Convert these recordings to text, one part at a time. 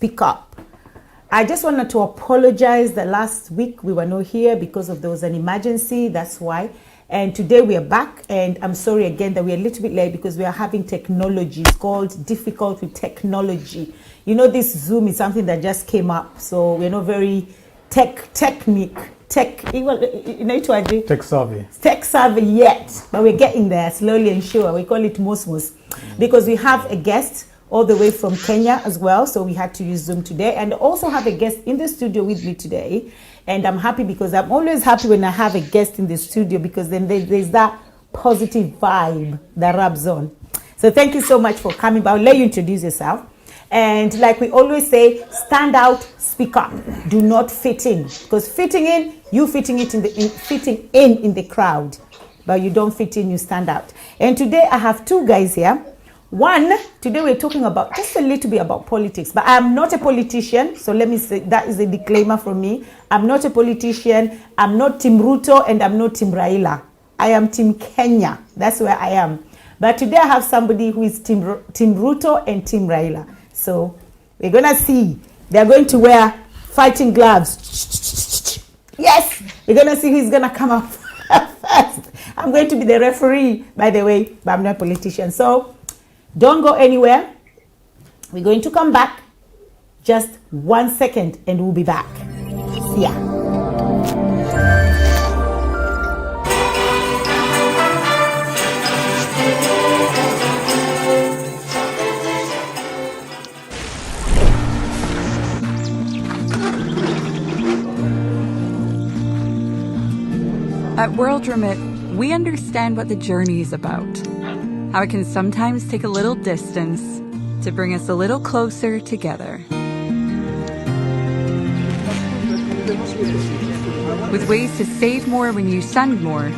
Speak Up. I just wanted to apologize that last week we were not here because there was an emergency, that's why. And today we are back, and I'm sorry again that we're a little bit late because we are having technology. It's called difficult with technology. You know, this Zoom is something that just came up, so we're not very tech savvy yet, but we're getting there slowly and sure. We call it Mosmos because we have a guest all the way from Kenya as well, so we had to use Zoom today, and also have a guest in the studio with me today. And I'm happy because I'm always happy when I have a guest in the studio, because then there's that positive vibe that rubs on. So thank you so much for coming, but I'll let you introduce yourself. And like we always say, stand out, speak up. Do not fit in, because fitting in, you fitting in the crowd, but you don't fit in, you stand out. And today I have two guys here. One, today we're talking about just a little bit about politics, but I'm not a politician. So let me say that is a disclaimer from me. I'm not a politician. I'm not Team Ruto and I'm not Team Raila. I am Team Kenya. That's where I am. But today I have somebody who is Team Ruto and Team Raila. So we're going to see. They're going to wear fighting gloves. Yes, we're going to see who's going to come up first. I'm going to be the referee, by the way, but I'm not a politician. So don't go anywhere. We're going to come back just 1 second and we'll be back. See ya. At World Remit, we understand what the journey is about. How it can sometimes take a little distance to bring us a little closer together. With ways to save more when you send more,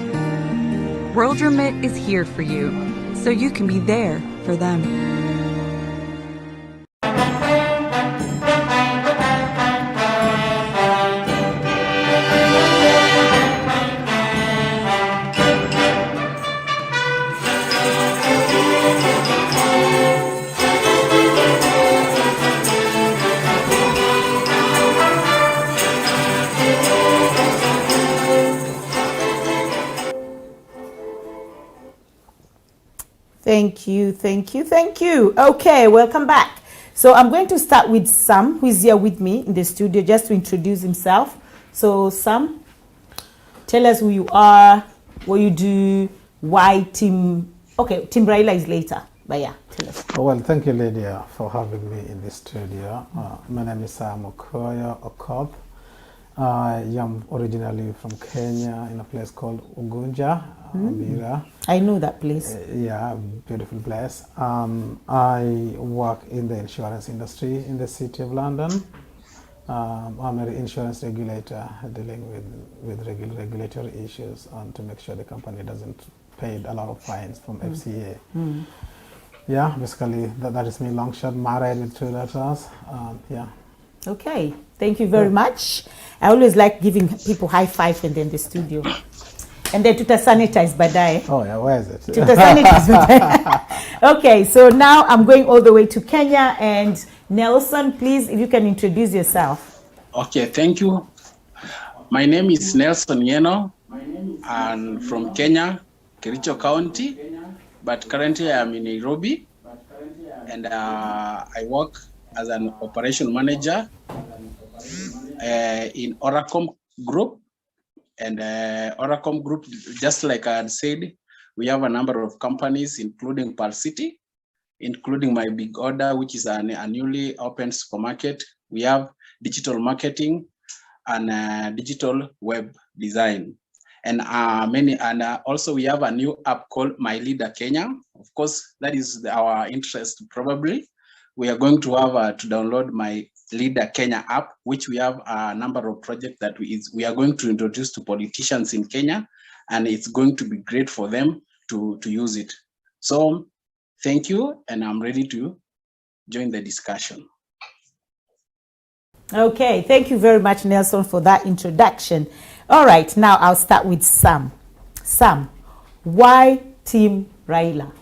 World Remit is here for you, so you can be there for them. Thank you. Okay, welcome back. So I'm going to start with Sam, who is here with me in the studio, just to introduce himself. So Sam, tell us who you are, what you do, why Team Raila is later. But yeah, tell us. Well, thank you, Lydia, for having me in the studio. My name is Sam Okop. I am originally from Kenya, in a place called Ugunja, Mira. I know that place. Yeah, beautiful place. I work in the insurance industry in the City of London. I'm an insurance regulator dealing with regulatory issues and to make sure the company doesn't pay a lot of fines from FCA. Yeah, basically that is me, long shot, married with 2 daughters. Yeah. Okay, thank you very much. I always like giving people high five and then the studio. And then tuta sanitize badai. Oh yeah, where is it? Tuta sanitize badai. Okay, so now I'm going all the way to Kenya, and Nelson, please, if you can introduce yourself. Okay, thank you. My name is Nelson Yeno. I'm from Kenya, Kericho County, but currently I'm in Nairobi, and I work as an operation manager in Oracom Group. And Oracom Group, just like I had said, we have a number of companies, including Pearl City, including my big order, which is a newly opened supermarket. We have digital marketing and digital web design. And also we have a new app called My Leader Kenya. Of course, that is our interest probably. We are going to have to download My Leader Kenya app, which we have a number of projects that we are going to introduce to politicians in Kenya, and it's going to be great for them to use it. So thank you, and I'm ready to join the discussion. Okay, thank you very much, Nelson, for that introduction. All right, now I'll start with Sam. Sam, why Team Raila?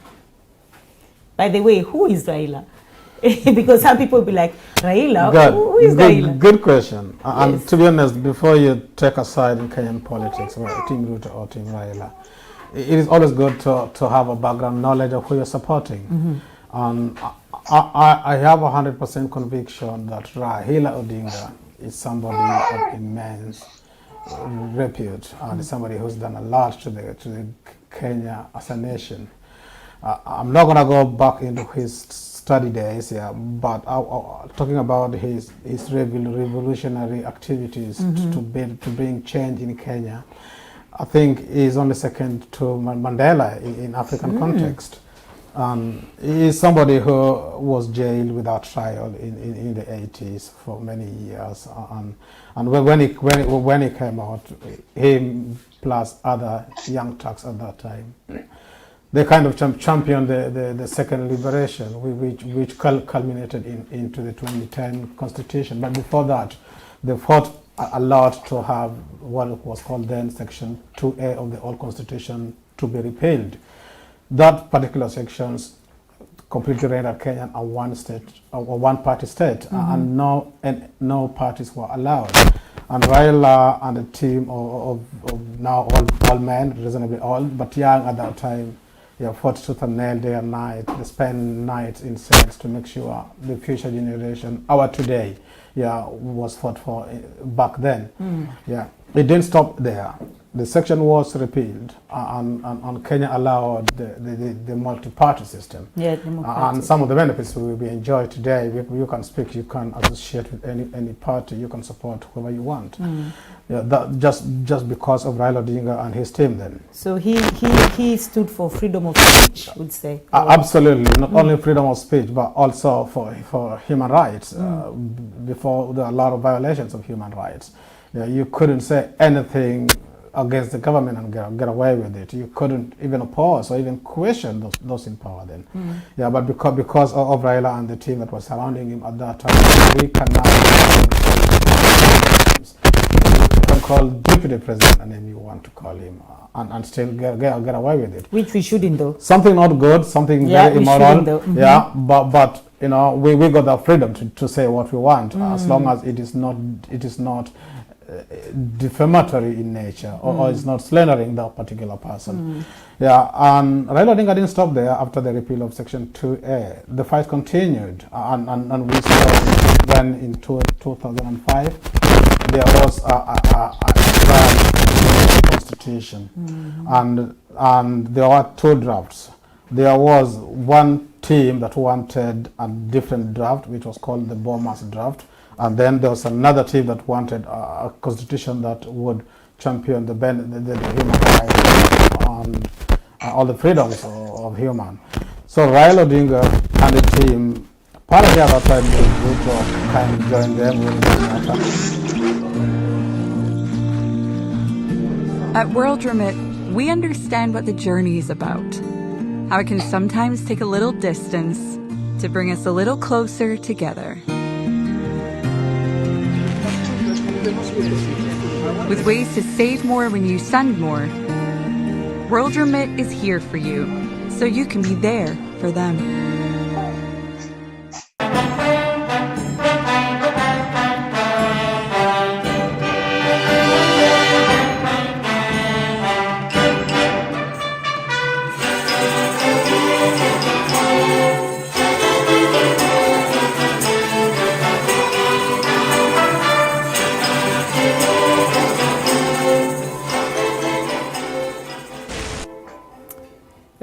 By the way, who is Raila? Because some people will be like, Raila, Good. who is Raila? Good question. And Yes. to be honest, before you take a side in Kenyan politics, whether Team Ruto or Team Raila, it is always good to have a background knowledge of who you're supporting. And I have 100% conviction that Raila Odinga is somebody of immense repute and is somebody who's done a lot to the Kenya as a nation. I'm not going to go back into his study days, but talking about his revolutionary activities to bring change in Kenya, I think he's only second to Mandela in African context. He is somebody who was jailed without trial in the 80s for many years, and when he came out, him plus other young Turks at that time, they kind of championed the second liberation, which culminated into the 2010 constitution. But before that, they fought a lot to have what was called then Section 2A of the old constitution to be repealed. That particular sections completely rendered Kenya a one-party state, and no parties were allowed. And Raila and a team of now all men, reasonably old, but young at that time, fought tooth and nail day and night. They spent nights in cells to make sure the future generation, our today, was fought for back then. It didn't stop there. The section was repealed, and Kenya allowed the multi-party system. And some of the benefits we enjoy today, you can speak, you can associate with any party, you can support whoever you want. That just because of Raila Odinga and his team then. So he stood for freedom of speech, I would say. Absolutely, not only freedom of speech, but also for human rights. Before, there were a lot of violations of human rights. You couldn't say anything against the government and get away with it. You couldn't even oppose or even question those in power then. But because of Raila and the team that was surrounding him at that time, we can now you can call deputy president a name you want to call him, and still get away with it. Which we shouldn't do. Something not good, something very immoral. But you know, we got the freedom to say what we want, as long as it is not defamatory in nature, or it's not slandering that particular person. And Raila Odinga didn't stop there after the repeal of Section 2A. The fight continued, and we saw when in 2005 there was a constitution, and there were two drafts. There was one team that wanted a different draft, which was called the Bomas draft. And then there was another team that wanted a constitution that would champion the human rights and all the freedoms of human. So Raila Odinga and the team, apparently at that time, Ruto kind of joined them with At World Remit, we understand what the journey is about, how it can sometimes take a little distance to bring us a little closer together. With ways to save more when you send more, World Remit is here for you, so you can be there for them.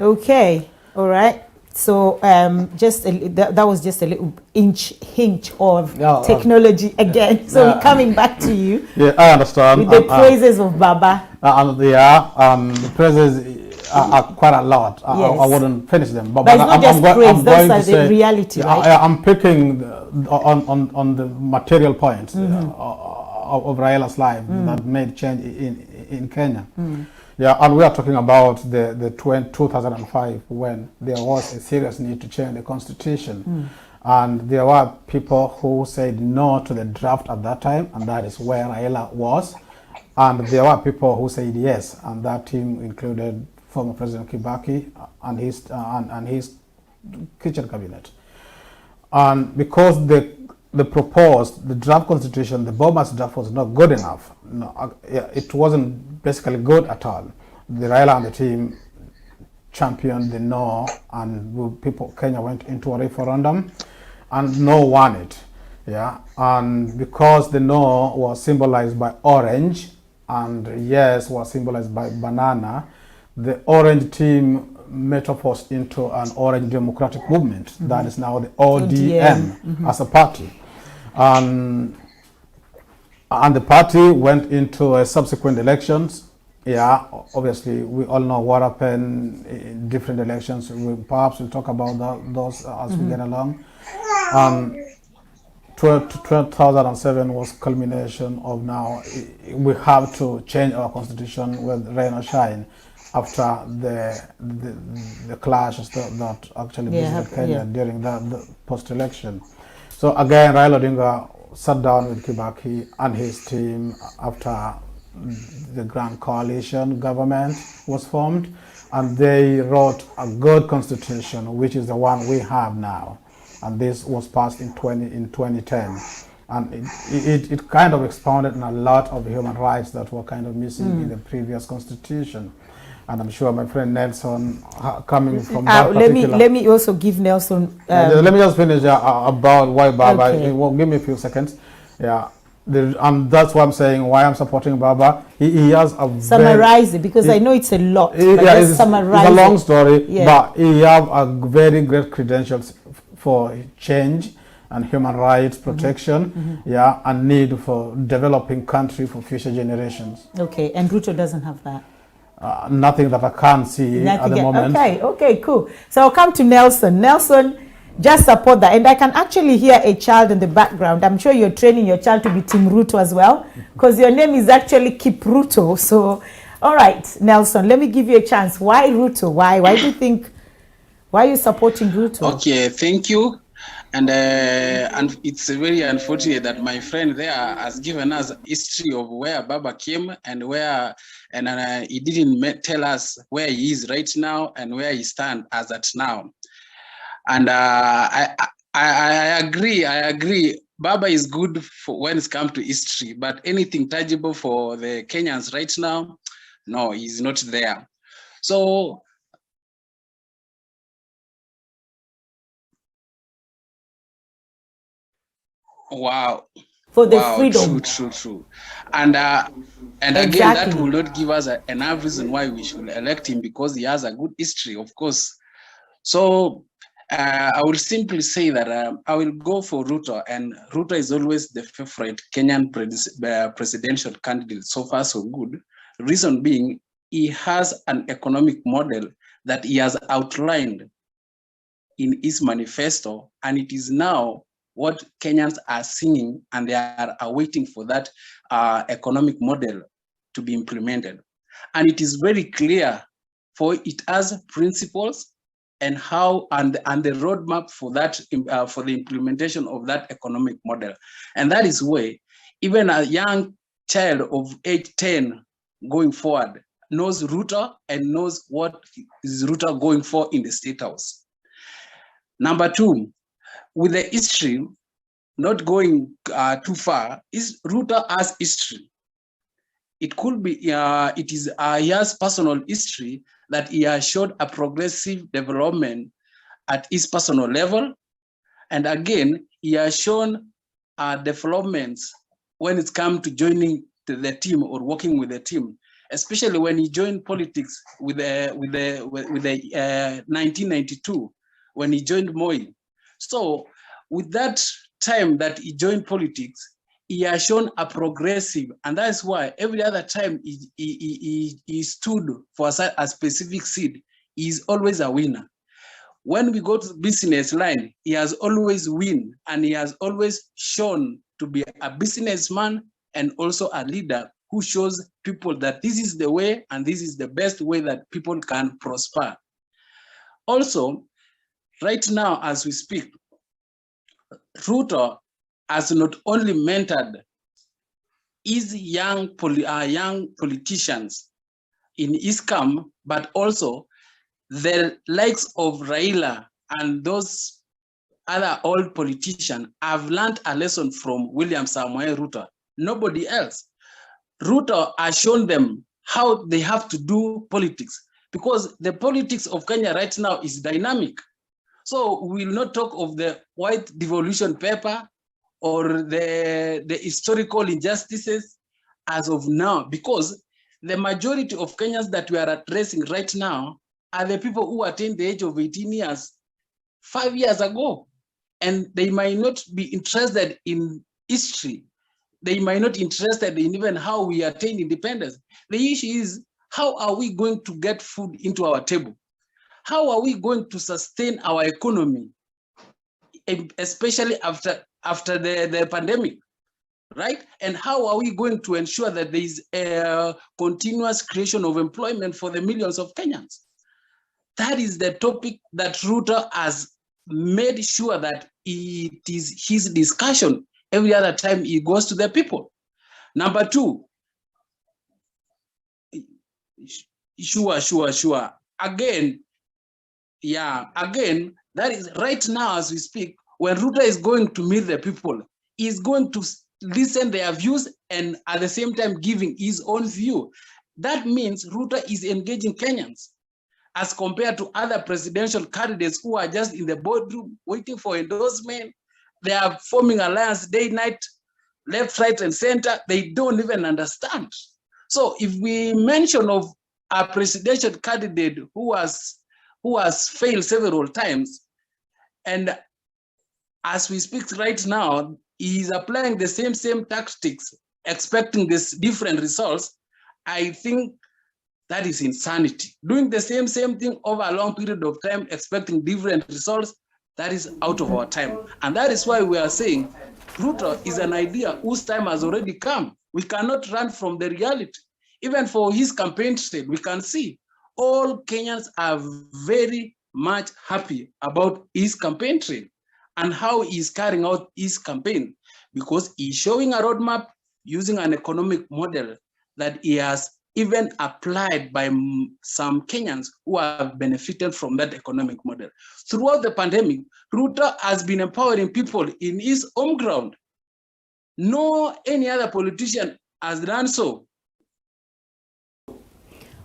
Okay, all right. So that was just a little hint of technology again. So we're coming back to you. Yeah, I understand. With the praises of Baba. The praises are quite a lot. I wouldn't finish them. But it's not just praise, those are the reality, right? I'm picking on the material points of Raila's life that made change in Kenya. And we are talking about the 2005 when there was a serious need to change the constitution. And there were people who said no to the draft at that time, and that is where Raila was. And there were people who said yes, and that team included former President Kibaki and his kitchen cabinet. And because the proposed, the draft constitution, the Bomas draft was not good enough. No, it wasn't basically good at all. The Raila and the team championed the no, and Kenya went into a referendum, and no won it. Yeah, and because the no was symbolized by orange and yes was symbolized by banana, the orange team metamorphosed into an orange democratic movement that is now the ODM as a party. And the party went into subsequent elections. Yeah, obviously we all know what happened in different elections. Perhaps we'll talk about those as we get along. 2007 was culmination of now we have to change our constitution with rain or shine after the clashes that actually visited Kenya during the post-election. So again, Raila Odinga sat down with Kibaki and his team after the Grand Coalition government was formed, and they wrote a good constitution, which is the one we have now. And this was passed in 2010, and it kind of expounded on a lot of human rights that were kind of missing in the previous constitution. And I'm sure my friend Nelson, coming from that particular... Let me also give Nelson... let me just finish about why Baba... Okay. Well, give me a few seconds. Yeah, and that's why I'm saying why I'm supporting Baba. He has a summarize it, because I know it's a lot. It's a long story, but he has a very great credentials for change and human rights protection, and need for developing country for future generations. Okay, and Ruto doesn't have that. Nothing that I can't see at the moment. Okay, cool. So I'll come to Nelson. Nelson, just support that. And I can actually hear a child in the background. I'm sure you're training your child to be Team Ruto as well, because your name is actually Keep Ruto. So, all right, Nelson, let me give you a chance. Why Ruto? Why do you think, why are you supporting Ruto? Okay, thank you. And it's very unfortunate that my friend there has given us history of where Baba came and where, and he didn't tell us where he is right now and where he stands as at now. And I agree. Baba is good for when it comes to history, but anything tangible for the Kenyans right now, no, he's not there. So. Wow. For the freedom. True. And again, that will not give us enough reason why we should elect him, because he has a good history, of course. So I will simply say that I will go for Ruto, and Ruto is always the favorite Kenyan presidential candidate. So far, so good. Reason being, he has an economic model that he has outlined in his manifesto, and it is now what Kenyans are seeing, and they are waiting for that economic model to be implemented. And it is very clear, for it has principles and how and the roadmap for that for the implementation of that economic model. And that is where even a young child of age 10 going forward knows Ruto and knows what is Ruto going for in the State House. Number two, with the history, not going too far, is Ruto has history. It could be, he has personal history that he has showed a progressive development at his personal level. And again, he has shown developments when it's come to joining the team or working with the team, especially when he joined politics with the 1992, when he joined Moi. So with that time that he joined politics, he has shown a progressive, and that's why every other time he stood for a specific seat, he is always a winner. When we go to the business line, he has always win, and he has always shown to be a businessman and also a leader who shows people that this is the way and this is the best way that people can prosper. Also, right now as we speak, Ruto has not only mentored his young politicians in his camp, but also the likes of Raila and those other old politicians have learned a lesson from William Samoei Ruto. Nobody else. Ruto has shown them how they have to do politics, because the politics of Kenya right now is dynamic. So we will not talk of the white devolution paper or the historical injustices as of now, because the majority of Kenyans that we are addressing right now are the people who attained the age of 18 years 5 years ago. And they might not be interested in history. They might not be interested in even how we attain independence. The issue is, how are we going to get food into our table? How are we going to sustain our economy, especially after the pandemic, right? And how are we going to ensure that there is a continuous creation of employment for the millions of Kenyans? That is the topic that Ruto has made sure that it is his discussion every other time he goes to the people. Number two, sure. Again, that is right now as we speak, when Ruto is going to meet the people, he's going to listen their views and at the same time giving his own view. That means Ruto is engaging Kenyans, as compared to other presidential candidates who are just in the boardroom waiting for endorsement. They are forming alliance day, night, left, right, and center. They don't even understand. So if we mention of a presidential candidate who has failed several times, and as we speak right now, he is applying the same tactics, expecting this different results, I think that is insanity. Doing the same thing over a long period of time, expecting different results, that is out of our time. And that is why we are saying Ruto is an idea whose time has already come. We cannot run from the reality. Even for his campaign trail, we can see all Kenyans are very much happy about his campaign trail and how he's carrying out his campaign, because he's showing a roadmap using an economic model that he has even applied by some Kenyans who have benefited from that economic model. Throughout the pandemic, Ruto has been empowering people in his home ground. No any other politician has done so.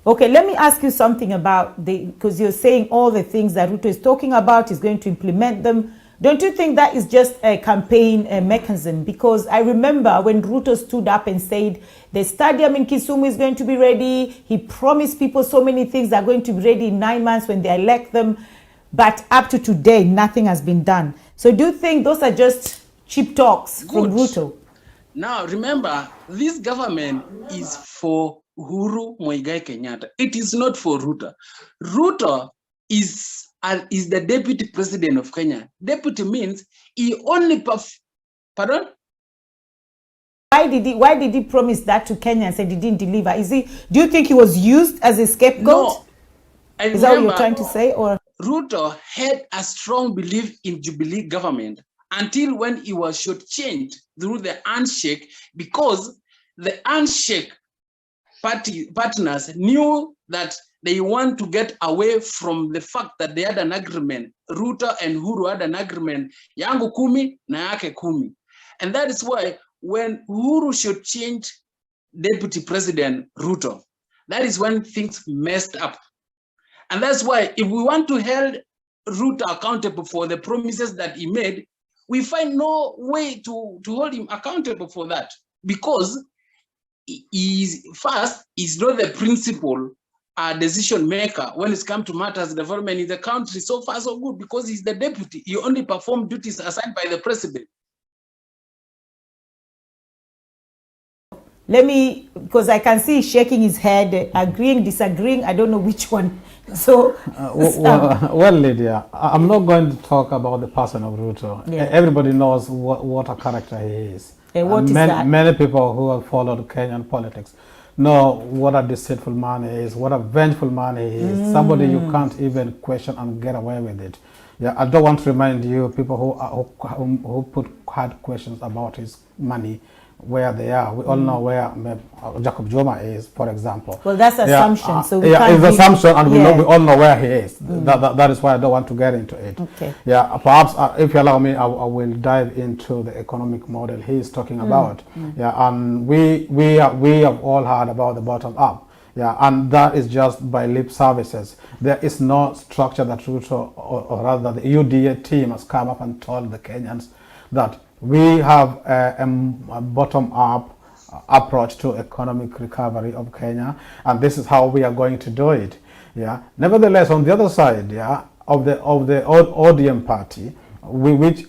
Okay, let me ask you something about because you're saying all the things that Ruto is talking about, is going to implement them. Don't you think that is just a campaign mechanism? Because I remember when Ruto stood up and said the stadium in Kisumu is going to be ready. He promised people so many things are going to be ready in 9 months when they elect them. But up to today, nothing has been done. So do you think those are just cheap talks from Ruto? Now, remember, this government is for Uhuru Muigai Kenyatta. It is not for Ruto. Ruto is the deputy president of Kenya. Deputy means he only pardon? Why did he promise that to Kenyans and he didn't deliver? Do you think he was used as a scapegoat? No. Is that what you're trying to say? Or Ruto had a strong belief in Jubilee government until when he was shortchanged through the handshake, because the handshake partners knew that they want to get away from the fact that they had an agreement. Ruto and Uhuru had an agreement, yangu 10 na yake 10. And that is why when Uhuru should change Deputy President Ruto, that is when things messed up. And that's why if we want to hold Ruto accountable for the promises that he made, we find no way to hold him accountable for that, because he's not the principal decision maker when it's come to matters of development in the country. So far so good, because he's the deputy. He only performed duties assigned by the president. let me, because I can see he's shaking his head, agreeing, disagreeing. I don't know which one. So, well, Lydia, I'm not going to talk about the person of Ruto. Yeah. Everybody knows what a character he is. And what is that? Many people who have followed Kenyan politics know what a deceitful man he is, what a vengeful man he is. Somebody you can't even question and get away with it. Yeah, I don't want to remind you, people who put hard questions about his money, where they are. We all know where Jacob Joma is, for example. Well, that's assumption. So we yeah, can't it's assumption, and yeah. we all know where he is. That is why I don't want to get into it. Okay. Yeah, perhaps if you allow me, I will dive into the economic model he is talking about. Yeah, and we have all heard about the bottom up. Yeah, and that is just by lip services. There is no structure that Ruto, or rather the UDA team, has come up and told the Kenyans that we have a bottom-up approach to economic recovery of Kenya, and this is how we are going to do it. Yeah. Nevertheless, on the other side, yeah, of the ODM party, which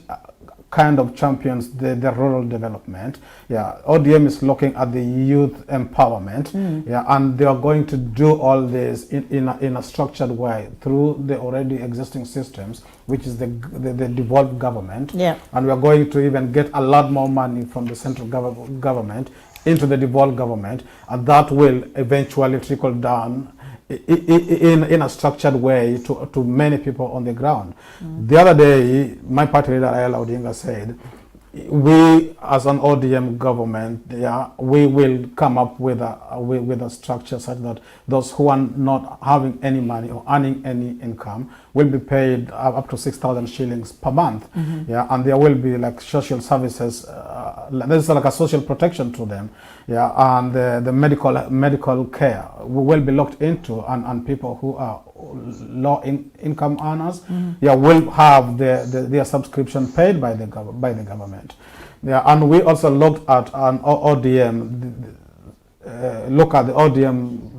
kind of champions the rural development. Yeah, ODM is looking at the youth empowerment. Yeah, and they are going to do all this in a structured way through the already existing systems, which is the devolved government. Yeah, and we are going to even get a lot more money from the central government into the devolved government, and that will eventually trickle down in a structured way to many people on the ground. The other day, my party leader Raila Odinga said, we as an ODM government, yeah, we will come up with a structure such that those who are not having any money or earning any income will be paid up to 6,000 shillings per month. Yeah, and there will be like social services. There's like a social protection to them. Yeah, and the medical care will be looked into, and people who are low income earners, yeah, will have their subscription paid by the government. Yeah, and we also looked at an ODM. Look at the ODM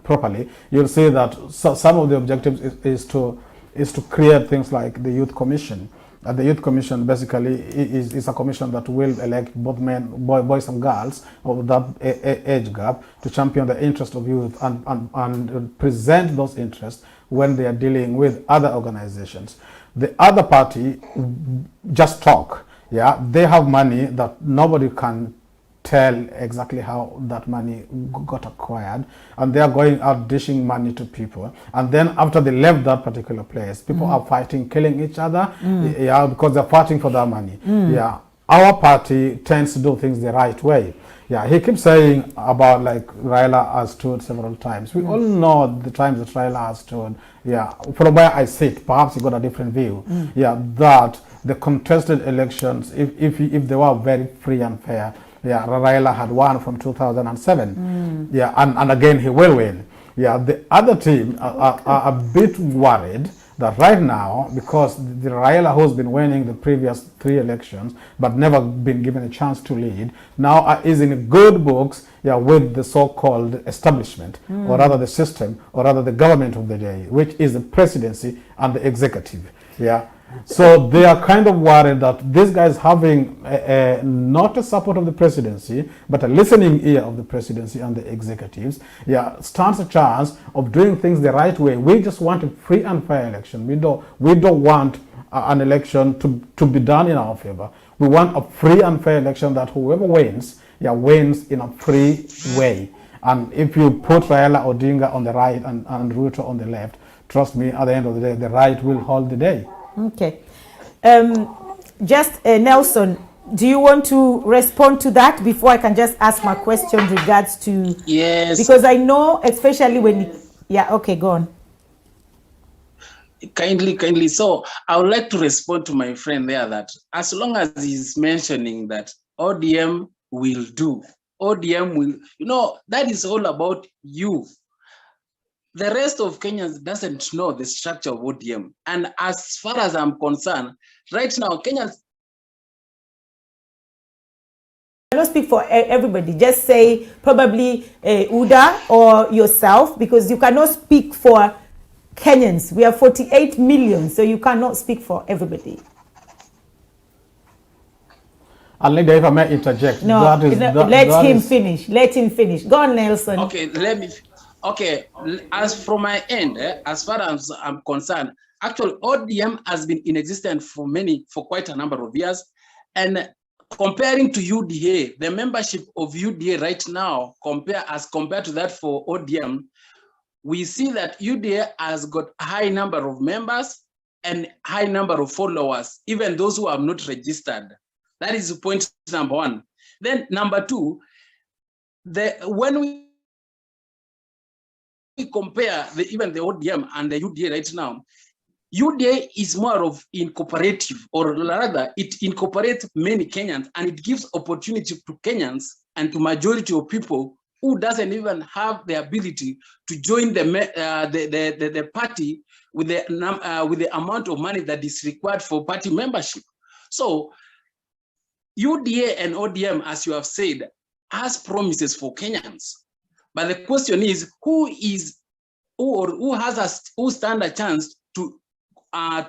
properly. You'll see that some of the objectives is to create things like the youth commission. The youth commission basically is a commission that will elect both boys and girls of that age gap to champion the interest of youth and present those interests when they are dealing with other organizations. The other party just talk. Yeah, they have money that nobody can tell exactly how that money got acquired, and they are going out dishing money to people, and then after they left that particular place, people are fighting, killing each other, yeah, because they're fighting for that money. Yeah, our party tends to do things the right way. Yeah, he keeps saying about like Raila has stood several times. We all know the times that Raila has stood. Yeah, from where I sit, perhaps he got a different view. Yeah, that the contested elections, if they were very free and fair, yeah, Raila had won from 2007. Yeah, and again he will win. Yeah, the other team are a bit worried that right now, because the Raila who's been winning the previous 3 elections but never been given a chance to lead, now is in good books, yeah, with the so-called establishment, or rather the system, or rather the government of the day, which is the presidency and the executive. Yeah. So they are kind of worried that this guy is having not a support of the presidency, but a listening ear of the presidency and the executives. Yeah, stands a chance of doing things the right way. We just want a free and fair election. We don't want an election to be done in our favor. We want a free and fair election that whoever wins, yeah, wins in a free way. And if you put Raila Odinga on the right and Ruto on the left, trust me, at the end of the day, the right will hold the day. Okay. Nelson, do you want to respond to that before I can just ask my question regards to... Yes. Because I know, especially when... Yeah, okay, go on. Kindly. So I would like to respond to my friend there that as long as he's mentioning that ODM will do, ODM will... that is all about you. The rest of Kenyans doesn't know the structure of ODM. And as far as I'm concerned, right now, Kenyans... I don't speak for everybody. Just say probably Uda or yourself, because you cannot speak for Kenyans. We are 48 million, so you cannot speak for everybody. And Linda, if I may interject. No, let him finish. Let him finish. Go on, Nelson. Okay, Okay, as from my end, as far as I'm concerned, actually ODM has been in existence for quite a number of years. And comparing to UDA, the membership of UDA right now, compared to that for ODM, we see that UDA has got a high number of members and high number of followers, even those who have not registered. That is point number 1. Then number two, when we compare even the ODM and the UDA right now, UDA is more of incorporative, or rather it incorporates many Kenyans, and it gives opportunity to Kenyans and to majority of people who doesn't even have the ability to join the party with the amount of money that is required for party membership. So UDA and ODM, as you have said, has promises for Kenyans. But the question is, who stand a chance to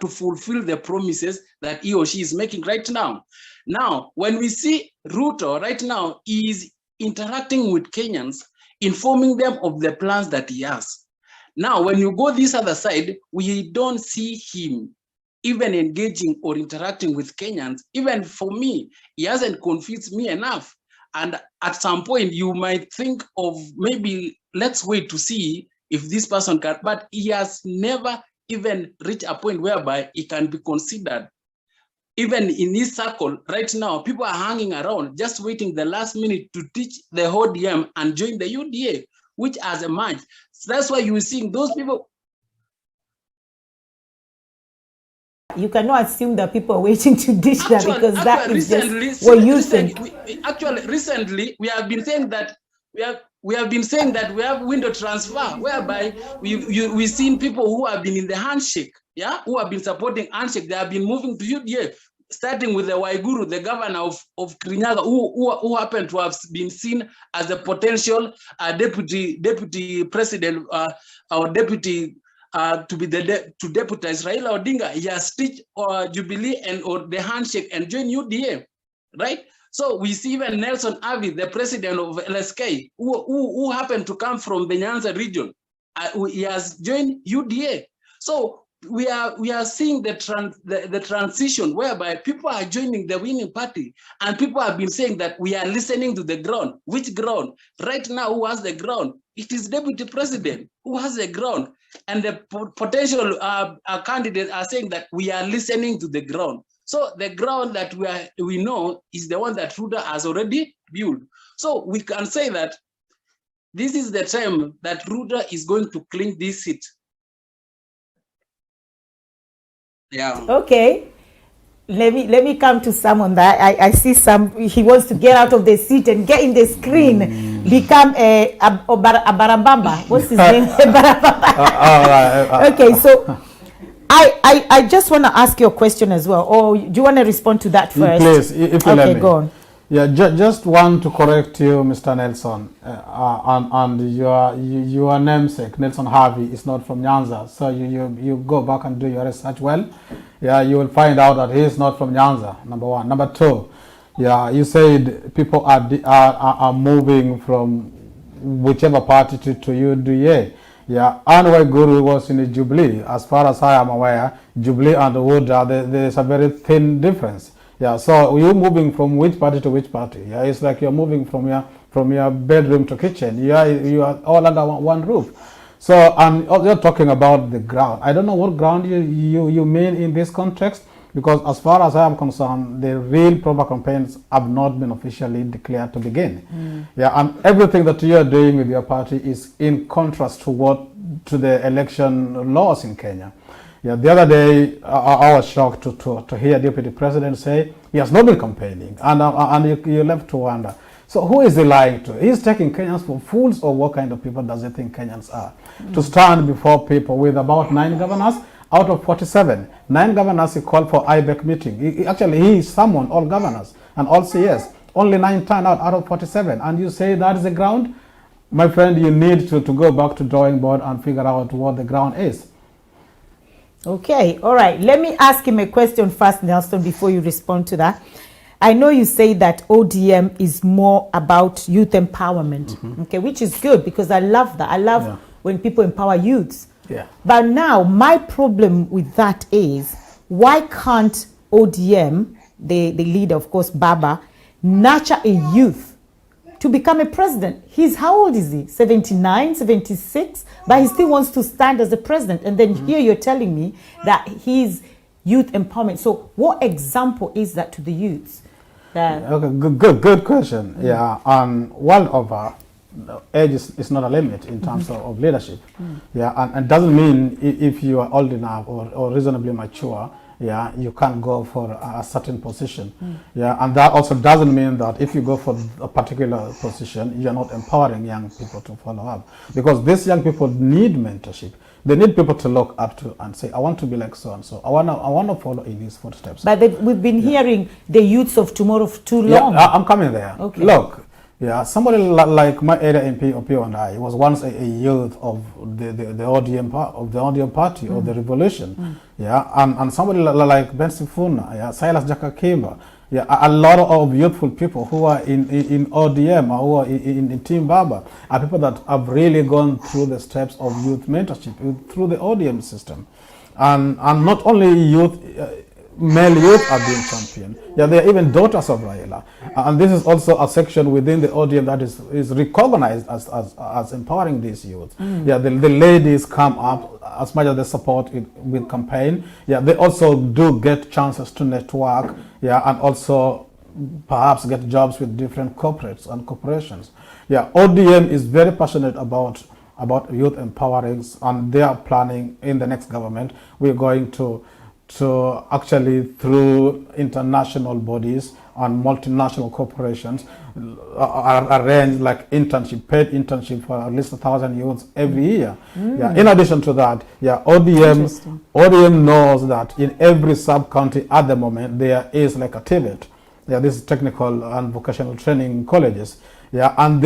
fulfill the promises that he or she is making right now? Now, when we see Ruto right now is interacting with Kenyans, informing them of the plans that he has. Now, when you go this other side, we don't see him even engaging or interacting with Kenyans. Even for me, he hasn't confused me enough. And at some point, you might think of maybe, let's wait to see if this person can, but he has never even reached a point whereby he can be considered. Even in his circle right now, people are hanging around, just waiting the last minute to teach the ODM and join the UDA, which has emerged. So that's why you're seeing those people. You cannot assume that people are waiting to ditch that, because that is just what you think. Recently, we have been saying that we have window transfer, whereby we've seen people who have been in the handshake, who have been supporting handshake. They have been moving to UDA, starting with the Waiguru, the governor of Kirinyaga, who happened to have been seen as the potential deputy president or deputy. To deputize Raila Odinga. He has stitched Jubilee or the handshake and joined UDA, right? So we see even Nelson Avi, the president of LSK, who happened to come from the Nyanza region. He has joined UDA. So we are seeing the transition whereby people are joining the winning party, and people have been saying that we are listening to the ground. Which ground? Right now, who has the ground? It is deputy president who has the ground. And the potential candidates are saying that we are listening to the ground. So the ground that we know is the one that Ruto has already built. So we can say that this is the time that Ruto is going to clean this seat. Yeah. Okay. Let me come to Sam on that. I see Sam, he wants to get out of the seat and get in the screen, become a Barabamba. What's his name? Okay, so I just want to ask you a question as well. Or do you want to respond to that first? Please, if you let me. Okay, go on. Yeah, just want to correct you, Mr. Nelson, and your namesake, Nelson Harvey, is not from Nyanza. So you go back and do your research well. Yeah, you will find out that he is not from Nyanza, number one. Number two, yeah, you said people are moving from whichever party to UDA. Yeah, and Waiguru was in the Jubilee. As far as I am aware, Jubilee and Wood, there is a very thin difference. Yeah, so you're moving from which party to which party? Yeah, it's like you're moving from your bedroom to kitchen. You are all under one roof. So, and you're talking about the ground. I don't know what ground you mean in this context, because as far as I am concerned, the real proper campaigns have not been officially declared to begin. Yeah, and everything that you are doing with your party is in contrast to the election laws in Kenya. Yeah, the other day I was shocked to hear Deputy President say he has not been campaigning, and you left to wonder. So who is he lying to? He's taking Kenyans for fools, or what kind of people does he think Kenyans are? To stand before people with about 9 governors out of 47. 9 governors he called for IBEC meeting. Actually, he summoned all governors and all CS. Only 9 turned out of 47. And you say that is the ground? My friend, you need to go back to drawing board and figure out what the ground is. Okay, all right. Let me ask him a question first, Nelson, before you respond to that. I know you say that ODM is more about youth empowerment, okay, which is good, because I love that. I love when people empower youths. Yeah. But now my problem with that is, why can't ODM, the leader, of course, Baba, nurture a youth to become a president? How old is he? 79, 76? But he still wants to stand as a president. And then here you're telling me that he's youth empowerment. So what example is that to the youths? Yeah. Okay, good question. Yeah, world over, age is not a limit in terms of leadership. Yeah, and doesn't mean if you are old enough or reasonably mature, yeah, you can't go for a certain position. Yeah, and that also doesn't mean that if you go for a particular position, you're not empowering young people to follow up. Because these young people need mentorship. They need people to look up to and say, I want to be like so and so. I wanna follow in his footsteps. But we've been hearing the youths of tomorrow for too Yeah, long. I'm coming there. Okay. Look, yeah, somebody like my area MP Opio and I was once a youth of the ODM party of the revolution. Yeah, and somebody like Ben Sifuna, yeah, Silas Jakakimba, yeah, a lot of youthful people who are in ODM or who are in Team Baba are people that have really gone through the steps of youth mentorship through the ODM system, and not only youth. Male youth are being championed. Yeah, they are even daughters of Raila. And this is also a section within the ODM that is recognized as empowering these youth. Yeah, the ladies come up as much as they support it with campaign. Yeah, they also do get chances to network. Yeah, and also perhaps get jobs with different corporates and corporations. Yeah, ODM is very passionate about youth empowering, and they are planning in the next government. We're going to actually through international bodies and multinational corporations arrange like paid internship for at least 1,000 youths every year. Yeah. In addition to that, yeah, ODM knows that in every sub-county at the moment there is like a TVET. Yeah, this is technical and vocational training colleges. Yeah, and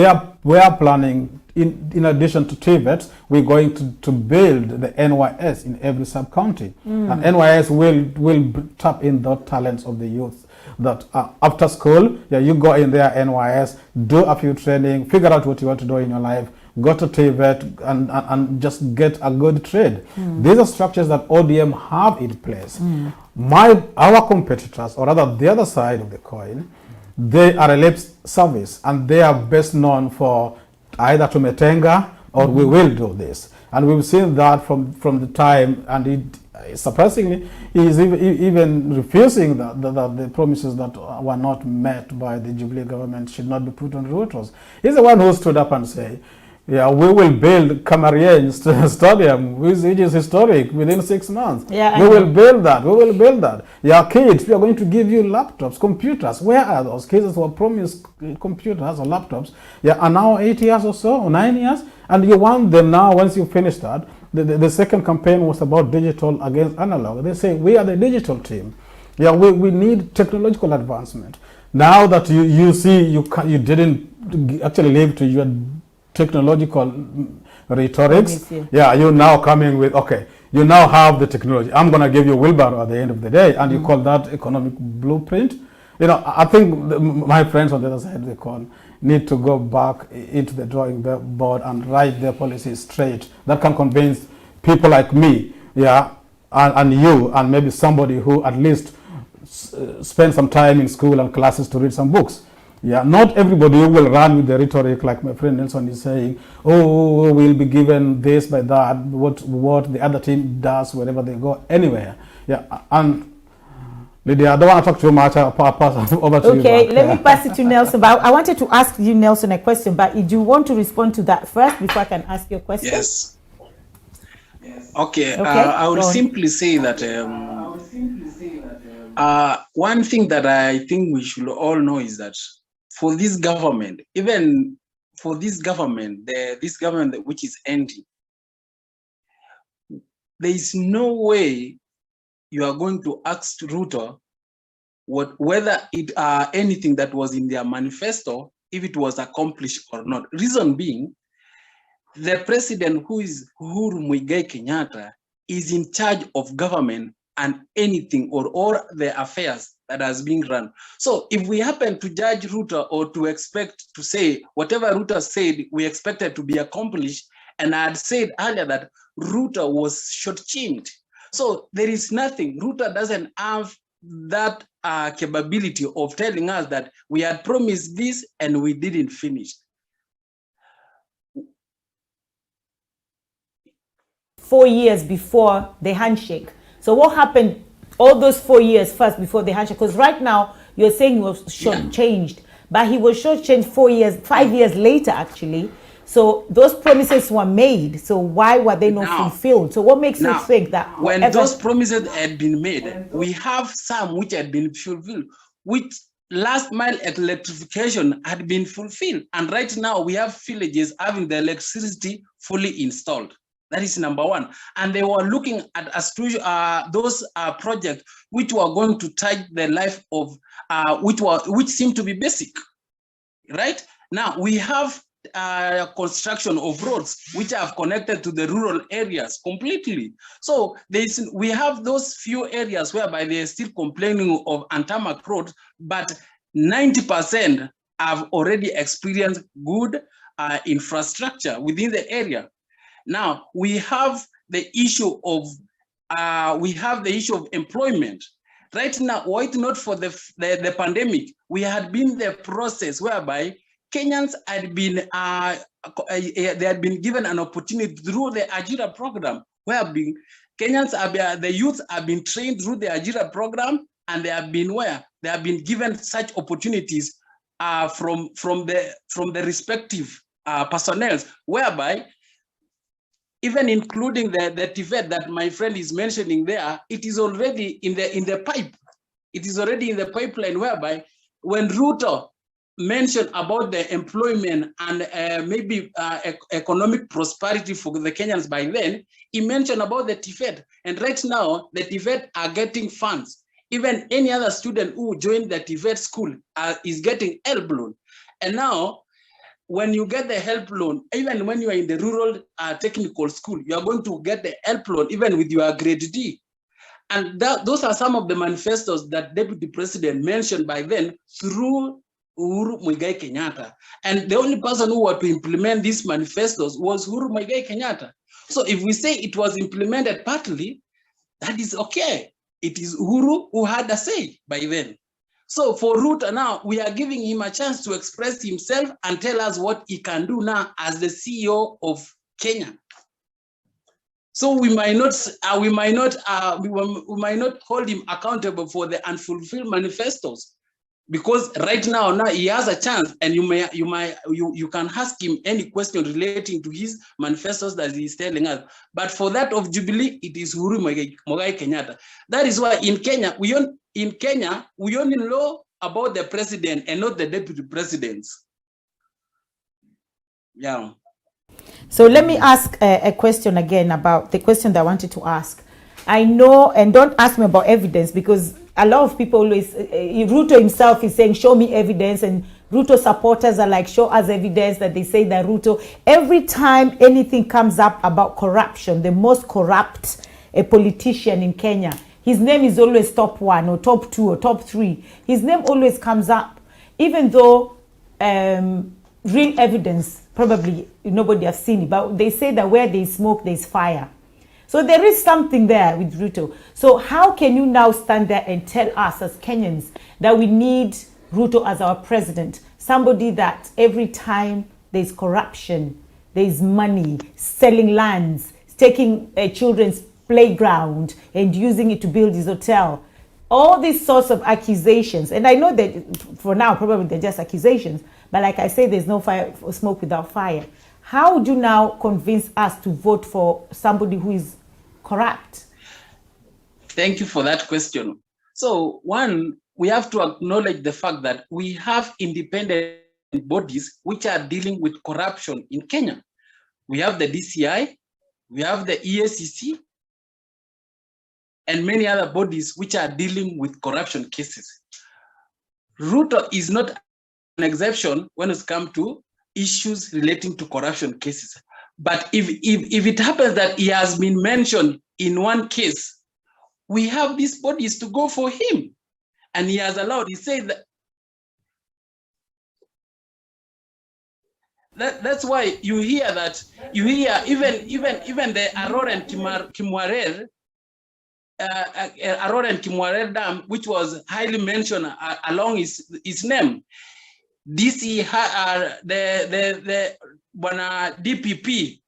we are planning, in addition to TVETs, we're going to build the NYS in every sub-county. And NYS will tap in the talents of the youth that after school, yeah, you go in there, NYS, do a few training, figure out what you want to do in your life, go to TVET and just get a good trade. These are structures that ODM have in place. Our competitors, or rather the other side of the coin, they are a lip service and they are best known for either to metenga or we will do this. And we've seen that from the time, and surprisingly, he is even refusing that the promises that were not met by the Jubilee government should not be put on routers. He's the one who stood up and said, yeah, we will build Camarien Stadium, which is historic, within 6 months. Yeah, we will build that. Yeah, kids, we are going to give you laptops, computers. Where are those kids who were promised computers or laptops? Yeah, and now 8 years or so, or 9 years, and you want them now, once you finish that. The second campaign was about digital against analog. They say, we are the digital team. Yeah, we need technological advancement. Now that you see you didn't actually live to your technological rhetorics, yeah, you're now coming with, okay, you now have the technology. I'm going to give you a wheelbarrow at the end of the day, and you call that economic blueprint. You know, I think my friends on the other side, need to go back into the drawing board and write their policies straight. That can convince people like me, yeah, and you, and maybe somebody who at least spend some time in school and classes to read some books. Yeah, not everybody will run with the rhetoric like my friend Nelson is saying, oh, we'll be given this by that, what the other team does wherever they go, anywhere. Yeah, and Lydia, I don't want to talk too much. I'll pass over to you. Okay, let me pass it to Nelson. But I wanted to ask you, Nelson, a question, but do you want to respond to that first before I can ask your question? Yes. Okay, I will simply say that one thing that I think we should all know is that for this government, even for this government, this government which is ending, there is no way you are going to ask Ruto whether it anything that was in their manifesto, if it was accomplished or not. Reason being, the president, who is Uhuru Muigai Kenyatta, is in charge of government and anything or all the affairs that has been run. So if we happen to judge Ruto or to expect to say whatever Ruto said, we expected to be accomplished, and I had said earlier that Ruto was shortchanged. So there is nothing. Ruto doesn't have that capability of telling us that we had promised this and we didn't finish. 4 years before the handshake. So what happened all those 4 years first before the handshake? Because right now You're saying he was shortchanged, but he was shortchanged 5 years later, actually. So those promises were made. So why were they not fulfilled? So what makes you think that when those promises had been made, we have some which had been fulfilled, which last mile electrification had been fulfilled. And right now we have villages having the electricity fully installed. That is number one. And they were looking at those projects which were going to touch the life of, which seem to be basic, right? Now we have construction of roads which have connected to the rural areas completely. So we have those few areas whereby they're still complaining of tarmac roads, but 90% have already experienced good infrastructure within the area. Now we have the issue of employment. Right now, were it not for the pandemic, we had been the process whereby Kenyans had been they had been given an opportunity through the Ajira program, where the youth have been trained through the Ajira program, and they have been given such opportunities from the respective personnel, whereby even including the TVET that my friend is mentioning there, it is already in the pipe. It is already in the pipeline, whereby when Ruto mentioned about the employment and maybe economic prosperity for the Kenyans by then, he mentioned about the TVET. And right now, the TVET are getting funds. Even any other student who joined the TVET school is getting help loan. And now, when you get the help loan, even when you are in the rural technical school, you are going to get the help loan even with your grade D. And those are some of the manifestos that Deputy President mentioned by then through Uhuru Muigai Kenyatta. And the only person who were to implement these manifestos was Uhuru Muigai Kenyatta. So if we say it was implemented partly, that is okay. It is Uhuru who had a say by then. So for Ruto now, we are giving him a chance to express himself and tell us what he can do now as the CEO of Kenya. So we might not hold him accountable for the unfulfilled manifestos, because right now he has a chance, and you can ask him any question relating to his manifestos that he's telling us. But for that of Jubilee, it is Uhuru Muigai Kenyatta. That is why in Kenya we only know about the president and not the deputy presidents. Yeah. So let me ask a question again about the question that I wanted to ask. I know, and don't ask me about evidence, because a lot of people always, Ruto himself is saying, show me evidence, and Ruto supporters are like, show us evidence, that they say that Ruto, every time anything comes up about corruption, the most corrupt politician in Kenya, his name is always top one or top two or top three. His name always comes up, even though real evidence, probably nobody has seen it, but they say that where there is smoke, there is fire. So there is something there with Ruto. So how can you now stand there and tell us as Kenyans that we need Ruto as our president? Somebody that every time there's corruption, there's money, selling lands, taking children's playground and using it to build his hotel. All these sorts of accusations. And I know that for now, probably they're just accusations. But like I say, there's no fire, smoke without fire. How would you now convince us to vote for somebody who is corrupt? Thank you for that question. So one, we have to acknowledge the fact that we have independent bodies which are dealing with corruption in Kenya. We have the DCI, we have the EACC, and many other bodies which are dealing with corruption cases. Ruto is not an exception when it comes to issues relating to corruption cases. But if it happens that he has been mentioned in one case, we have these bodies to go for him. And he has allowed, he said that's why you hear even the Aror and Kimwarer Dam, which was highly mentioned along his name. The DPP,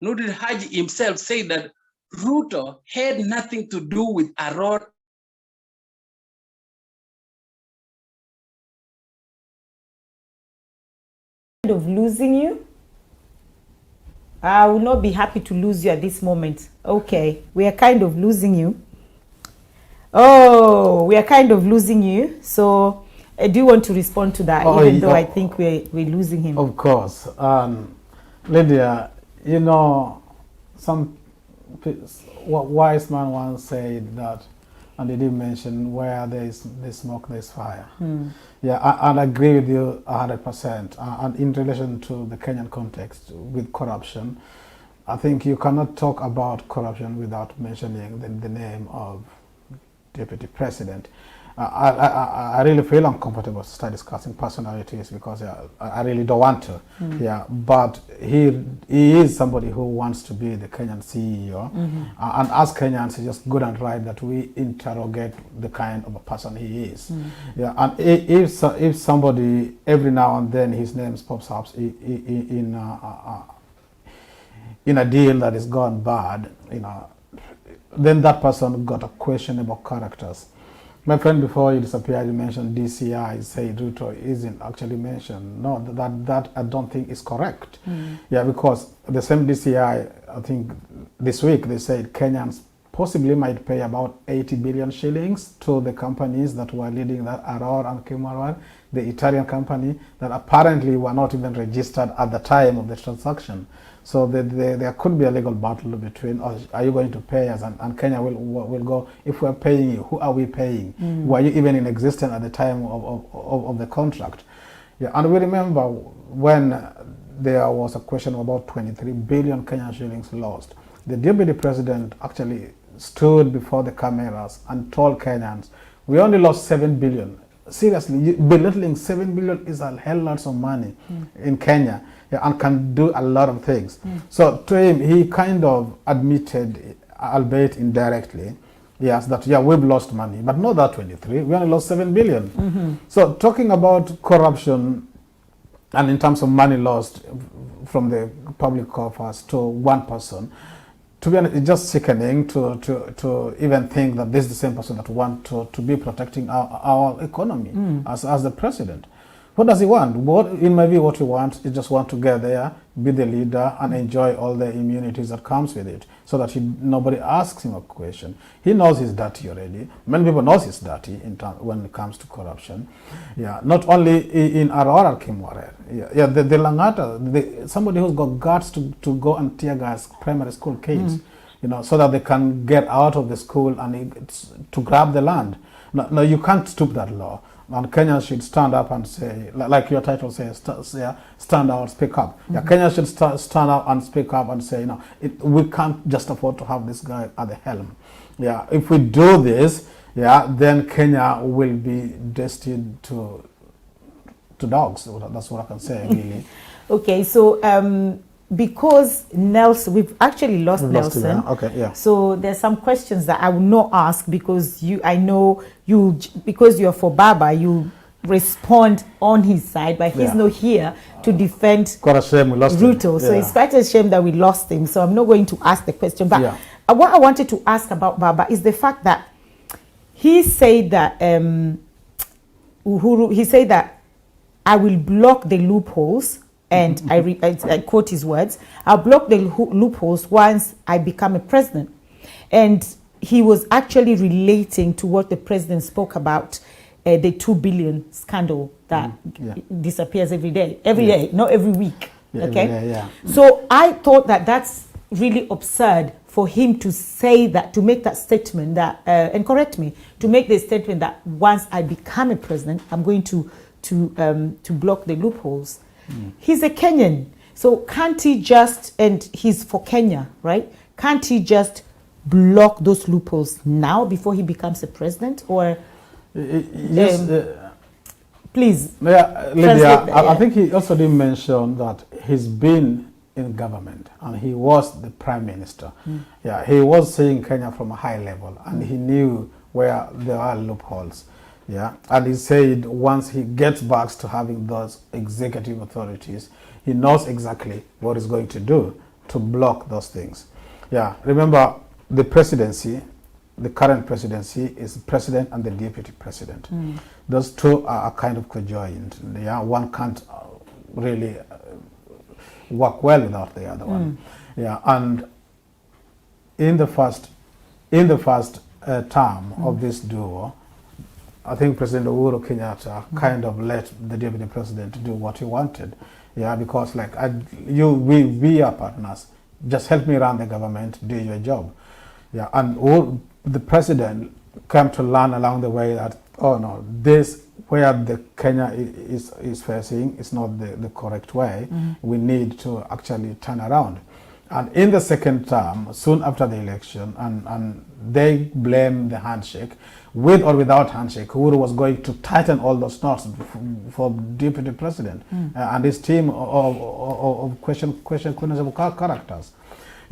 Nudin Haji himself, said that Ruto had nothing to do with Aror of losing you. I will not be happy to lose you at this moment. Okay, we are kind of losing you. Oh, we are kind of losing you. So, do you want to respond to that? Even though I think we're losing him. Of course, Lydia. You know, some wise man once said that, and they did mention, where there is smoke, there is fire. Yeah, I agree with you 100%. And in relation to the Kenyan context with corruption, I think you cannot talk about corruption without mentioning the name of Deputy President. I really feel uncomfortable to start discussing personalities because I really don't want to. Yeah, but he is somebody who wants to be the Kenyan CEO, and as Kenyans, it's just good and right that we interrogate the kind of a person he is. Yeah, and if somebody every now and then his name pops up in a deal that is gone bad, you know, then that person got a questionable characters. My friend, before you disappeared, you mentioned DCI, said Ruto isn't actually mentioned. No, that I don't think is correct. Yeah, because the same DCI, I think this week they said Kenyans possibly might pay about 80 billion shillings to the companies that were leading that Aror and Kimarwar, the Italian company that apparently were not even registered at the time of the transaction. So there could be a legal battle between us. Are you going to pay us? And Kenya will go, if we're paying you, who are we paying? Were you even in existence at the time of the contract? Yeah, and we remember when there was a question about 23 billion Kenyan shillings lost. The deputy president actually stood before the cameras and told Kenyans, we only lost 7 billion. Seriously, belittling 7 billion is a hell lot of money in Kenya. Yeah, and can do a lot of things. So to him, he kind of admitted, albeit indirectly, yes, that yeah, we've lost money, but not that 23. We only lost 7 billion. So talking about corruption, and in terms of money lost from the public coffers to one person, to be honest, it's just sickening to even think that this is the same person that wants to be protecting our economy as the president. What does he want? In my view, what he wants is just want to get there, be the leader, and enjoy all the immunities that comes with it, so that nobody asks him a question. He knows he's dirty already. Many people know he's dirty when it comes to corruption. Yeah, not only in Aurora Kimware. Yeah, the Langata, somebody who's got guts to go and tear gas primary school kids, you know, so that they can get out of the school and to grab the land. No, you can't stoop that low. And Kenyans should stand up and say, like your title says, stand out, speak up. Yeah, Kenyans should stand up and speak up and say, you know, we can't just afford to have this guy at the helm. Yeah, if we do this, yeah, then Kenya will be destined to dogs. That's what I can say, really. Okay, so because Nelson, we've actually lost Nelson. Him, yeah. Okay, yeah. So there's some questions that I will not ask because I know you, because you're for Baba, you respond on his side, but he's not here to defend quite a shame we lost Ruto. Him. So it's quite a shame that we lost him. So I'm not going to ask the question. But what I wanted to ask about Baba is the fact that he said that Uhuru, he said that I will block the loopholes. And I quote his words, I'll block the loopholes once I become a president. And he was actually relating to what the president spoke about, the 2 billion scandal that disappears every day, not every week. Okay. Every day, So I thought that that's really absurd for him to say that, to make that statement that, and correct me, to make the statement that once I become a president, I'm going to block the loopholes. He's a Kenyan, so can't he just, and he's for Kenya, right? Can't he just block those loopholes now before he becomes a president? Or yes, please. Lydia, I think he also did mention that he's been in government and he was the prime minister. Yeah, he was seeing Kenya from a high level and he knew where there are loopholes. Yeah, and he said once he gets back to having those executive authorities, he knows exactly what he's going to do to block those things. Yeah, remember the presidency, the current presidency is the president and the deputy president. Those two are kind of conjoined. Yeah, one can't really work well without the other one. Yeah, and in the first term of this duo, I think President Uhuru Kenyatta kind of let the deputy president do what he wanted. Yeah, because like we are partners. Just help me run the government, do your job. Yeah, and the president came to learn along the way that, oh no, this where the Kenya is facing is not the correct way. We need to actually turn around. And in the second term, soon after the election, and they blame the handshake, with or without handshake, Uhuru was going to tighten all those knots for deputy president and his team of questionable characters.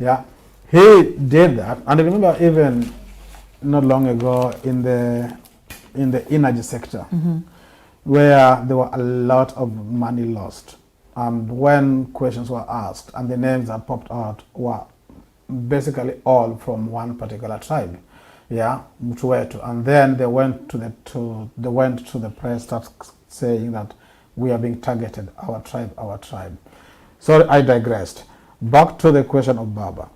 Yeah, he did that, and I remember even not long ago in the energy sector, where there were a lot of money lost. And when questions were asked and the names that popped out were basically all from one particular tribe, yeah, Mtuwetu. And then they went to the press, start saying that we are being targeted, our tribe. So I digressed. Back to the question of Baba.